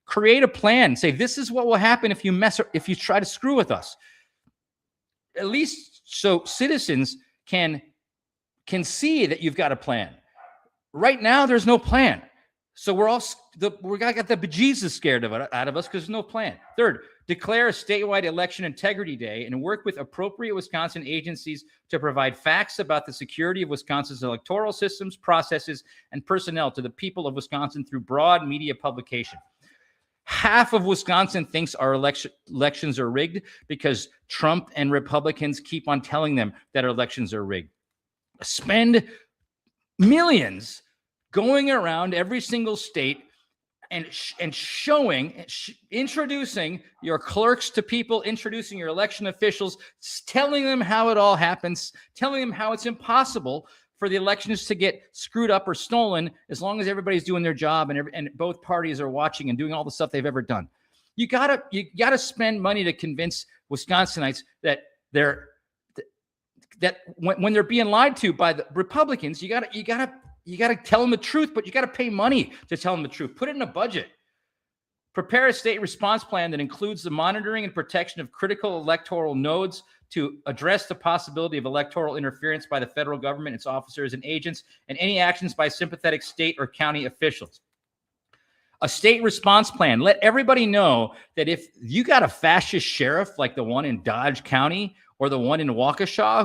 Create a plan. Say, this is what will happen if you try to screw with us. At least so citizens can see that you've got a plan. Right now, there's no plan. So we're got the bejesus scared out of us because there's no plan. Third, declare a statewide election integrity day and work with appropriate Wisconsin agencies to provide facts about the security of Wisconsin's electoral systems, processes, and personnel to the people of Wisconsin through broad media publication. Half of Wisconsin thinks our elections are rigged because Trump and Republicans keep on telling them that our elections are rigged. Spend millions going around every single state and introducing your clerks to people, introducing your election officials, telling them how it all happens, telling them how it's impossible for the elections to get screwed up or stolen, as long as everybody's doing their job and both parties are watching and doing all the stuff they've ever done. You gotta spend money to convince Wisconsinites that when they're being lied to by the Republicans, you gotta tell them the truth, but you gotta pay money to tell them the truth. Put it in a budget. Prepare a state response plan that includes the monitoring and protection of critical electoral nodes to address the possibility of electoral interference by the federal government, its officers and agents, and any actions by sympathetic state or county officials. A state response plan. Let everybody know that if you got a fascist sheriff like the one in Dodge County or the one in Waukesha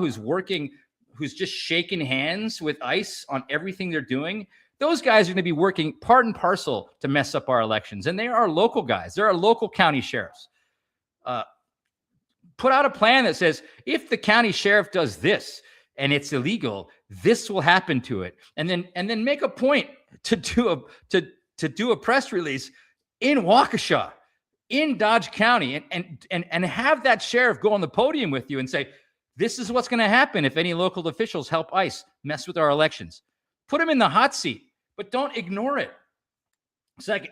who's just shaking hands with ICE on everything they're doing, those guys are going to be working part and parcel to mess up our elections. And they are local guys. They're our local county sheriffs. Put out a plan that says, if the county sheriff does this and it's illegal, this will happen to it. And then make a point to do a press release in Waukesha, in Dodge County, and have that sheriff go on the podium with you and say, this is what's going to happen if any local officials help ICE mess with our elections. Put them in the hot seat, but don't ignore it. Second,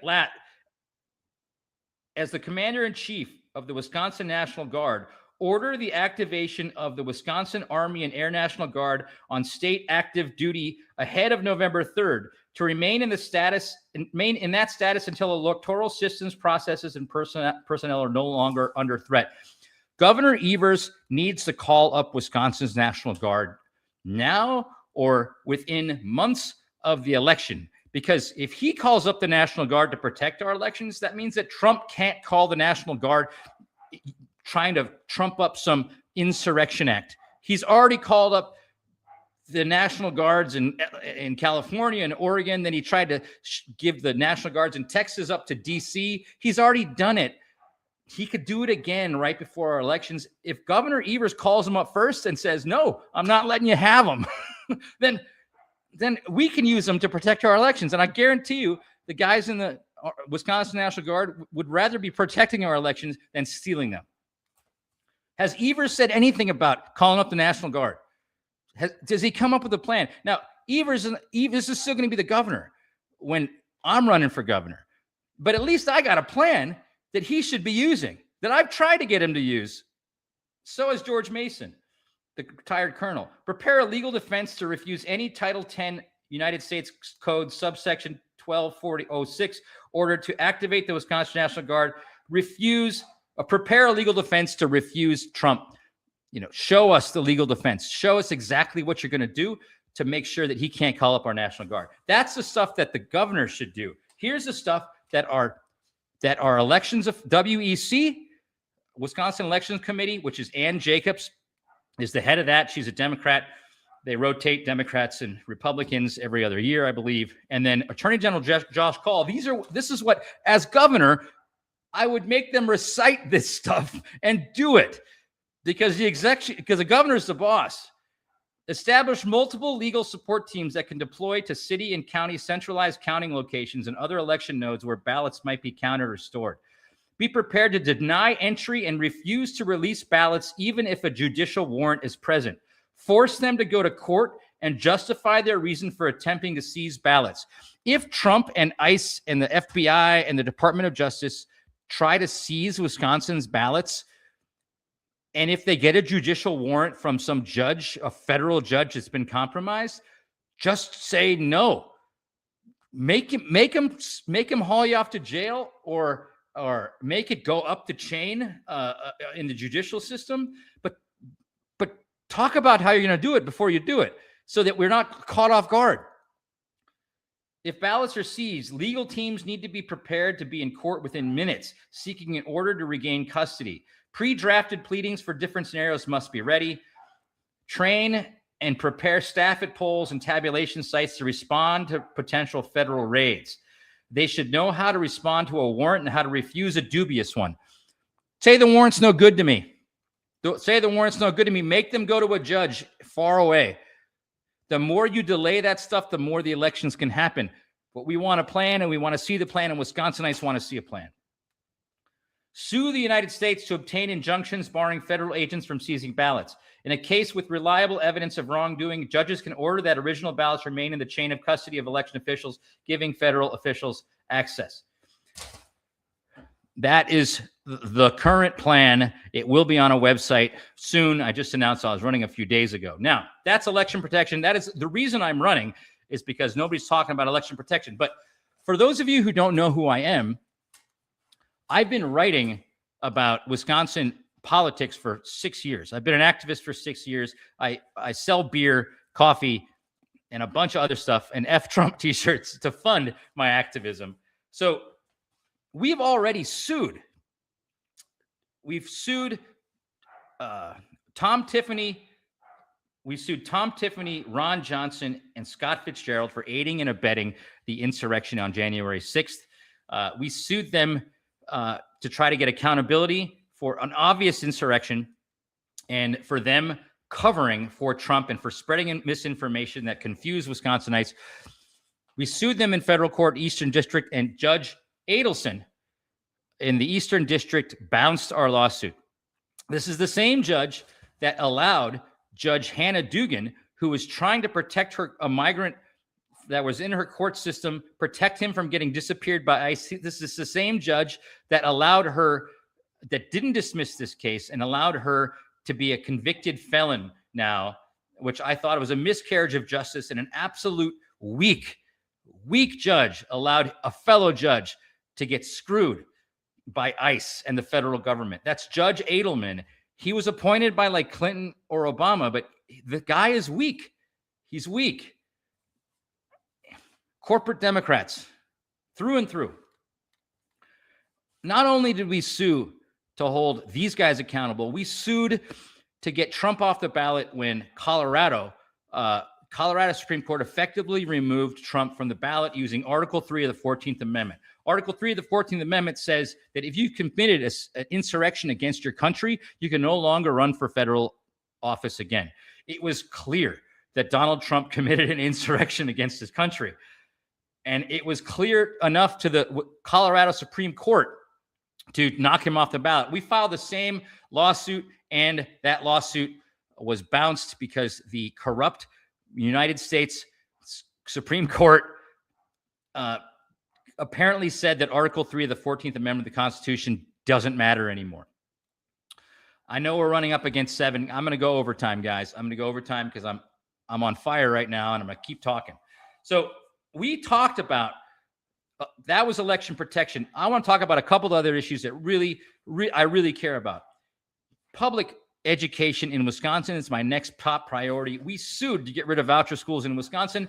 as the commander-in-chief of the Wisconsin National Guard, order the activation of the Wisconsin Army and Air National Guard on state active duty ahead of November 3rd to remain in that status until electoral systems, processes, and personnel are no longer under threat. Governor Evers needs to call up Wisconsin's National Guard now or within months of the election. Because if he calls up the National Guard to protect our elections, that means that Trump can't call the National Guard trying to trump up some insurrection act. He's already called up the National Guards in California and Oregon. Then he tried to give the National Guards in Texas up to D.C. He's already done it. He could do it again right before our elections. If Governor Evers calls him up first and says, no, I'm not letting you have them, then we can use them to protect our elections. And I guarantee you the guys in the Wisconsin National Guard would rather be protecting our elections than stealing them. Has Evers said anything about calling up the National Guard? Does he come up with a plan? Now, Evers is still going to be the governor when I'm running for governor. But at least I got a plan that he should be using, that I've tried to get him to use. So has George Mason, the retired colonel. Prepare a legal defense to refuse any Title 10 United States Code subsection 124006 order to activate the Wisconsin National Guard. Prepare a legal defense to refuse Trump. Show us the legal defense. Show us exactly what you're going to do to make sure that he can't call up our National Guard. That's the stuff that the governor should do. Here's the stuff that our elections of WEC, Wisconsin Elections Committee, which is Ann Jacobs, is the head of that. She's a Democrat. They rotate Democrats and Republicans every other year, I believe. And then Attorney General Josh Call. This is what, as governor, I would make them recite this stuff and do it because the governor is the boss. Establish multiple legal support teams that can deploy to city and county centralized counting locations and other election nodes where ballots might be counted or stored. Be prepared to deny entry and refuse to release ballots even if a judicial warrant is present. Force them to go to court and justify their reason for attempting to seize ballots. If Trump and ICE and the FBI and the Department of Justice try to seize Wisconsin's ballots, and if they get a judicial warrant from some judge, a federal judge that's been compromised, just say no. Make him haul you off to jail or make it go up the chain in the judicial system. But talk about how you're going to do it before you do it so that we're not caught off guard. If ballots are seized, legal teams need to be prepared to be in court within minutes, seeking an order to regain custody. Pre-drafted pleadings for different scenarios must be ready. Train and prepare staff at polls and tabulation sites to respond to potential federal raids. They should know how to respond to a warrant and how to refuse a dubious one. Say the warrant's no good to me. Say the warrant's no good to me. Make them go to a judge far away. The more you delay that stuff, the more the elections can happen. But we want a plan, and we want to see the plan, and Wisconsinites want to see a plan. sue the United States to obtain injunctions barring federal agents from seizing ballots. In a case with reliable evidence of wrongdoing, judges can order that original ballots remain in the chain of custody of election officials, giving federal officials access. That is the current plan. It will be on a website soon. I just announced I was running a few days ago. Now, that's election protection. That is the reason I'm running, is because nobody's talking about election protection. But for those of you who don't know who I am, I've been writing about Wisconsin politics for 6 years. I've been an activist for 6 years. I sell beer, coffee, and a bunch of other stuff, and F Trump t-shirts to fund my activism. So we've already sued. We've sued Tom Tiffany. We sued Tom Tiffany, Ron Johnson, and Scott Fitzgerald for aiding and abetting the insurrection on January 6th. We sued them to try to get accountability for an obvious insurrection and for them covering for Trump and for spreading misinformation that confused Wisconsinites. We sued them in federal court, Eastern District, and Judge Adelson in the Eastern District bounced our lawsuit. This is the same judge that allowed Judge Hannah Dugan, who was trying to protect a migrant that was in her court system, protect him from getting disappeared by ICE. This is the same judge that allowed her, that didn't dismiss this case and allowed her to be a convicted felon now, which I thought was a miscarriage of justice, and an absolute weak judge allowed a fellow judge to get screwed by ICE and the federal government. That's Judge Adelman. He was appointed by like Clinton or Obama, but the guy is weak. He's weak. Corporate Democrats, through and through. Not only did we sue to hold these guys accountable, we sued to get Trump off the ballot when Colorado Supreme Court effectively removed Trump from the ballot using Article 3 of the 14th Amendment. Article 3 of the 14th Amendment says that if you committed an insurrection against your country, you can no longer run for federal office again. It was clear that Donald Trump committed an insurrection against his country. And it was clear enough to the Colorado Supreme Court to knock him off the ballot. We filed the same lawsuit, and that lawsuit was bounced because the corrupt United States Supreme Court apparently said that Article 3 of the 14th Amendment of the Constitution doesn't matter anymore. I know we're running up against 7. I'm going to go overtime, guys. I'm going to go overtime because I'm on fire right now, and I'm going to keep talking. So we talked about that was election protection. I want to talk about a couple of other issues that I really care about. Public education in Wisconsin is my next top priority. We sued to get rid of voucher schools in Wisconsin.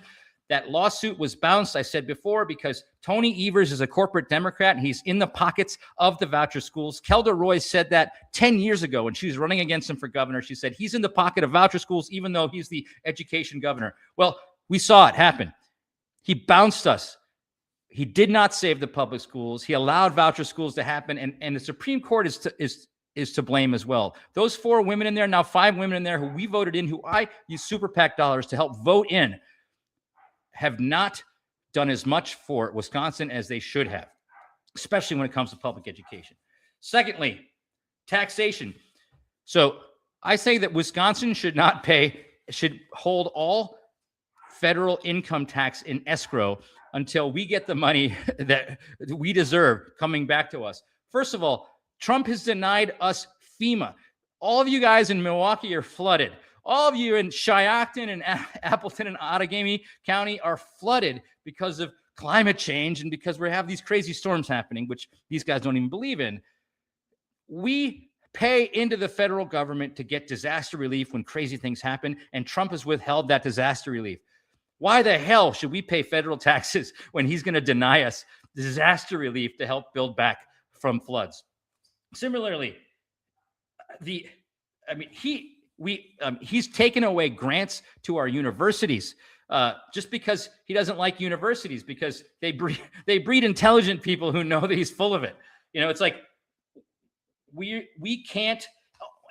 That lawsuit was bounced, I said before, because Tony Evers is a corporate Democrat and he's in the pockets of the voucher schools. Kelda Roy said that 10 years ago when she was running against him for governor. She said he's in the pocket of voucher schools, even though he's the education governor. Well, we saw it happen. He bounced us. He did not save the public schools. He allowed voucher schools to happen, and the Supreme Court is to blame as well. Those 4 women in there, now 5 women in there who we voted in, who I used super PAC dollars to help vote in, have not done as much for Wisconsin as they should have, especially when it comes to public education. Secondly, taxation. So I say that Wisconsin should hold all federal income tax in escrow until we get the money that we deserve coming back to us. First of all, Trump has denied us FEMA. All of you guys in Milwaukee are flooded. All of you in Shiocton and Appleton and Outagamie County are flooded because of climate change and because we have these crazy storms happening, which these guys don't even believe in. We pay into the federal government to get disaster relief when crazy things happen, and Trump has withheld that disaster relief. Why the hell should we pay federal taxes when he's going to deny us disaster relief to help build back from floods? Similarly, he's taken away grants to our universities just because he doesn't like universities, because they breed intelligent people who know that he's full of it. You know, it's like we can't.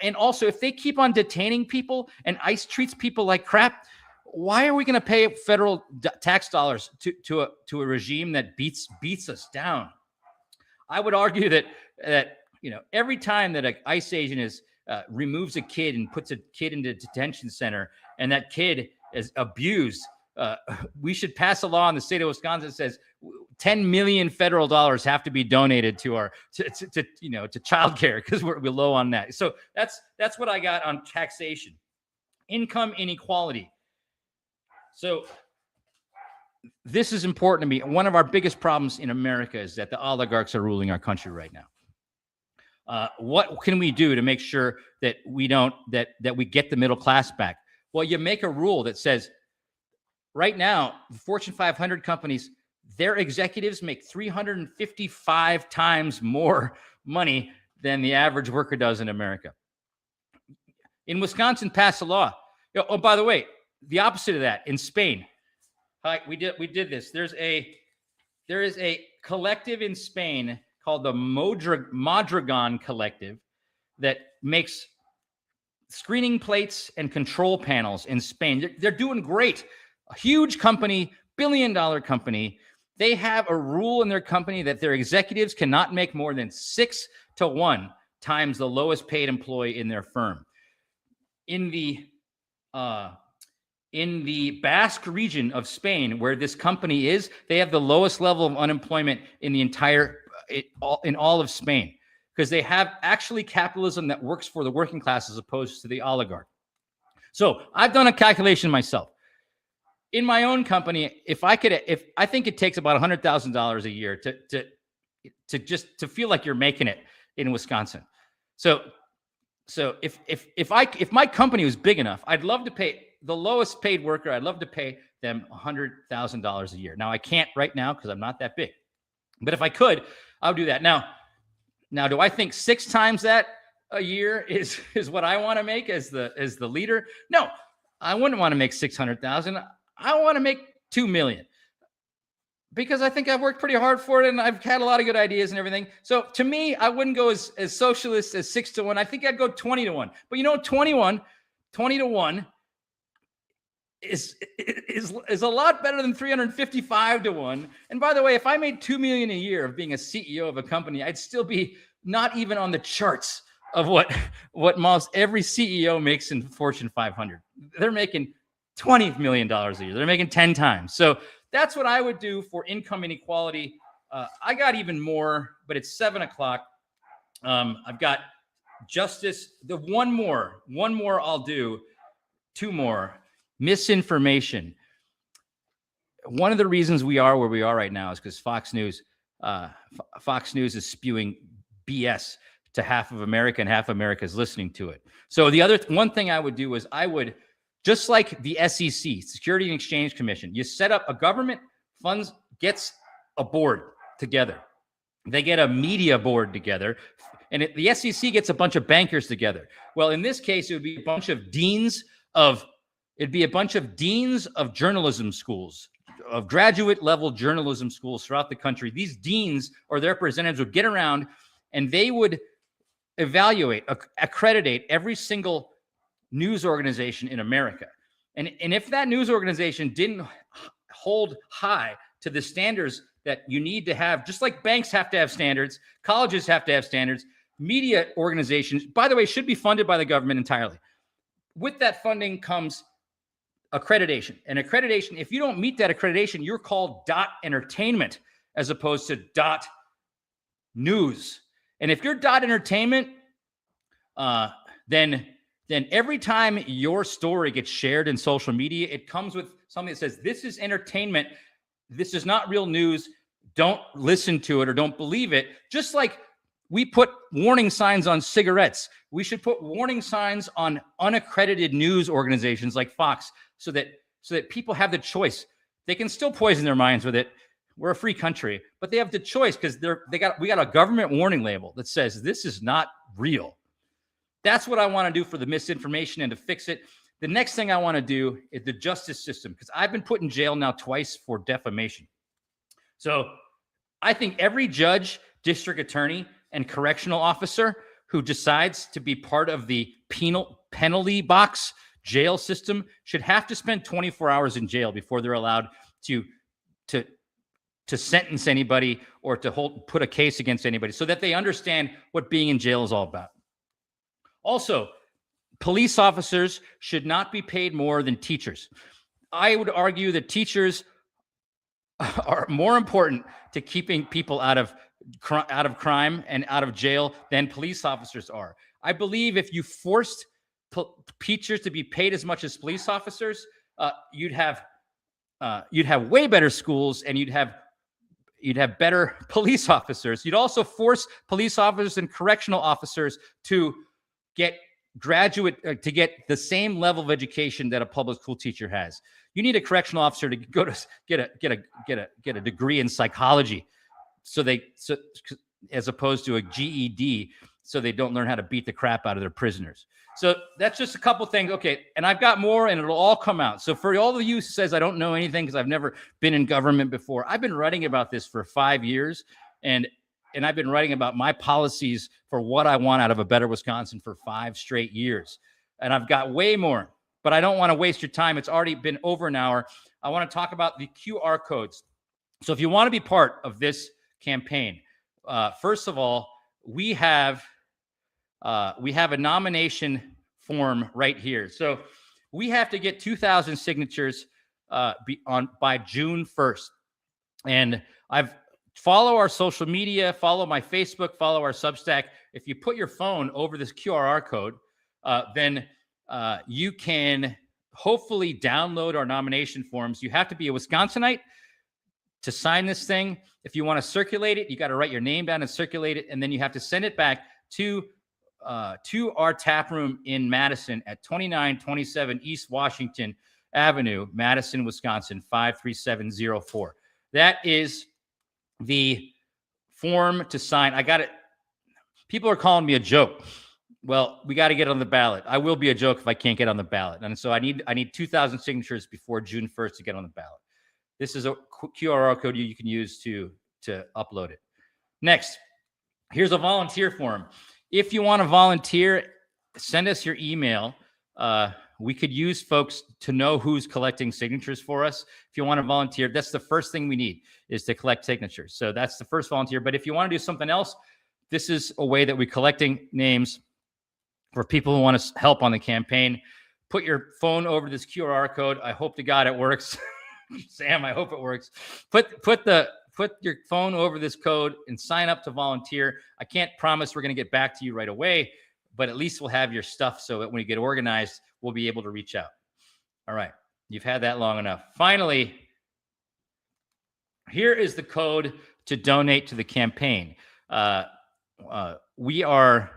And also, if they keep on detaining people and ICE treats people like crap, why are we going to pay federal tax dollars to a regime that beats us down? I would argue that every time that an ICE agent removes a kid and puts a kid into a detention center, and that kid is abused, we should pass a law in the state of Wisconsin that says 10 million federal dollars have to be donated to our to childcare, because we're low on that. So that's what I got on taxation. Income inequality. So this is important to me. One of our biggest problems in America is that the oligarchs are ruling our country right now. What can we do to make sure that we don't that we get the middle class back? Well, you make a rule that says right now, the Fortune 500 companies, their executives make 355 times more money than the average worker does in America. In Wisconsin, passed a law. Oh, by the way, the opposite of that in Spain. We did this. There is a collective in Spain called the Mondragon Collective that makes screening plates and control panels in Spain. They're doing great. A huge company, billion-dollar company. They have a rule in their company that their executives cannot make more than 6 to 1 times the lowest paid employee in their firm. In the Basque region of Spain, where this company is, they have the lowest level of unemployment in the in all of Spain, because they have actually capitalism that works for the working class as opposed to the oligarch. So I've done a calculation myself. In my own company, if I think it takes about $100,000 a year to feel like you're making it in Wisconsin. So if my company was big enough, I'd love to pay the lowest paid worker. I'd love to pay them $100,000 a year. Now I can't right now because I'm not that big, but if I could, I would do that. Now, do I think 6 times that a year is what I want to make as the leader? No, I wouldn't want to make 600,000. I want to make 2 million, because I think I've worked pretty hard for it and I've had a lot of good ideas and everything. So to me, I wouldn't go as socialist as 6 to 1. I think I'd go 20 to 1. But 20 to 1 is a lot better than 355 to 1. And by the way, if I made 2 million a year of being a CEO of a company, I'd still be not even on the charts of what most every CEO makes in Fortune 500. They're making $20 million a year. They're making 10 times. So that's what I would do for income inequality. I got even more, but it's 7:00. I've got justice. The one more I'll do. 2 more. Misinformation. One of the reasons we are where we are right now is because Fox News is spewing BS to half of America, and half of America is listening to it. So the one thing I would do is I would, just like the SEC, Security and Exchange Commission, you set up a government funds gets a board together. They get a media board together, and the SEC gets a bunch of bankers together. Well, in this case, it would be a bunch of deans of journalism schools, of graduate level journalism schools throughout the country. These deans or their representatives would get around and they would evaluate, accreditate every single news organization in America. And if that news organization didn't hold high to the standards that you need to have, just like banks have to have standards, colleges have to have standards, media organizations, by the way, should be funded by the government entirely. With that funding comes accreditation. And accreditation, if you don't meet that accreditation, you're called .entertainment as opposed to .news. And if you're .entertainment, then every time your story gets shared in social media, it comes with something that says, this is entertainment. This is not real news. Don't listen to it or don't believe it. Just like we put warning signs on cigarettes, we should put warning signs on unaccredited news organizations like Fox so that people have the choice. They can still poison their minds with it. We're a free country, but they have the choice because we got a government warning label that says this is not real. That's what I want to do for the misinformation and to fix it. The next thing I want to do is the justice system, because I've been put in jail now twice for defamation. So I think every judge, district attorney, and correctional officer who decides to be part of the penalty box jail system should have to spend 24 hours in jail before they're allowed to to sentence anybody or to put a case against anybody, so that they understand what being in jail is all about. Also, police officers should not be paid more than teachers. I would argue that teachers are more important to keeping people out of crime and out of jail than police officers are. I believe if you forced teachers to be paid as much as police officers, you'd have way better schools, and you'd have better police officers. You'd also force police officers and correctional officers to get to get the same level of education that a public school teacher has. You need a correctional officer to go to get a degree in psychology, so as opposed to a GED, so they don't learn how to beat the crap out of their prisoners. So that's just a couple things. Okay, and I've got more, and it'll all come out. So for all of you who says I don't know anything because I've never been in government before, I've been writing about this for 5 years, and I've been writing about my policies for what I want out of a better Wisconsin for 5 straight years. And I've got way more, but I don't want to waste your time. It's already been over an hour. I want to talk about the QR codes. So if you want to be part of this campaign, first of all, we have a nomination form right here. So we have to get 2,000 signatures by June 1st. And follow our social media, follow my Facebook, follow our Substack. If you put your phone over this QR code, then you can hopefully download our nomination forms. You have to be a Wisconsinite to sign this thing. If you want to circulate it, you got to write your name down and circulate it, and then you have to send it back to our tap room in Madison at 2927 East Washington Avenue, Madison, Wisconsin, 53704. That is the form to sign. I got it. People are calling me a joke. Well, we got to get on the ballot. I will be a joke if I can't get on the ballot. And so I need 2,000 signatures before June 1st to get on the ballot. This is a QR code you can use to upload it. Next, here's a volunteer form. If you want to volunteer, send us your email. We could use folks to know who's collecting signatures for us. If you want to volunteer, that's the first thing we need, is to collect signatures. So that's the first volunteer. But if you want to do something else, this is a way that we're collecting names for people who want to help on the campaign. Put your phone over this QR code. I hope to God it works. Sam, I hope it works. Put your phone over this code and sign up to volunteer. I can't promise we're going to get back to you right away, but at least we'll have your stuff so that when you get organized, we'll be able to reach out. All right. You've had that long enough. Finally, here is the code to donate to the campaign. We are,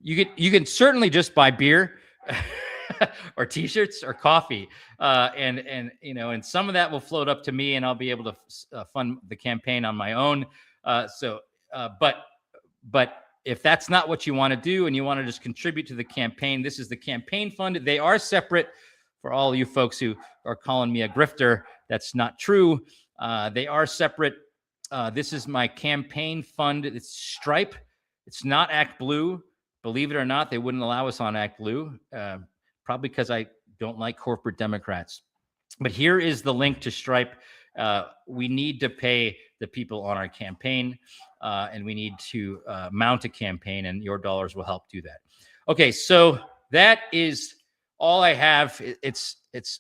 you can certainly just buy beer or T-shirts or coffee. And some of that will float up to me, and I'll be able to fund the campaign on my own. But if that's not what you want to do and you want to just contribute to the campaign, this is the campaign fund. They are separate. For all you folks who are calling me a grifter, that's not true. They are separate. This is my campaign fund. It's Stripe. It's not Act Blue. Believe it or not, they wouldn't allow us on Act Blue, probably because I don't like corporate Democrats. But here is the link to Stripe. We need to pay the people on our campaign, and we need to mount a campaign, and your dollars will help do that. Okay, so that is all I have.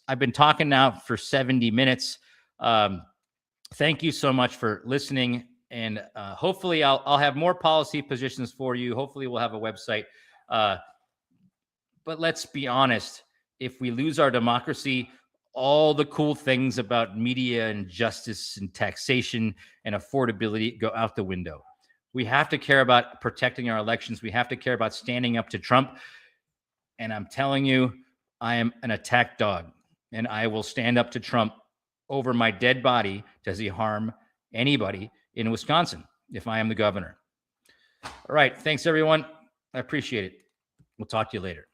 I've been talking now for 70 minutes. Thank you so much for listening. And hopefully I'll have more policy positions for you. Hopefully we'll have a website. But let's be honest. If we lose our democracy, all the cool things about media and justice and taxation and affordability go out the window. We have to care about protecting our elections. We have to care about standing up to Trump. And I'm telling you, I am an attack dog. And I will stand up to Trump over my dead body. Does he harm anybody in Wisconsin if I am the governor? All right. Thanks, everyone. I appreciate it. We'll talk to you later.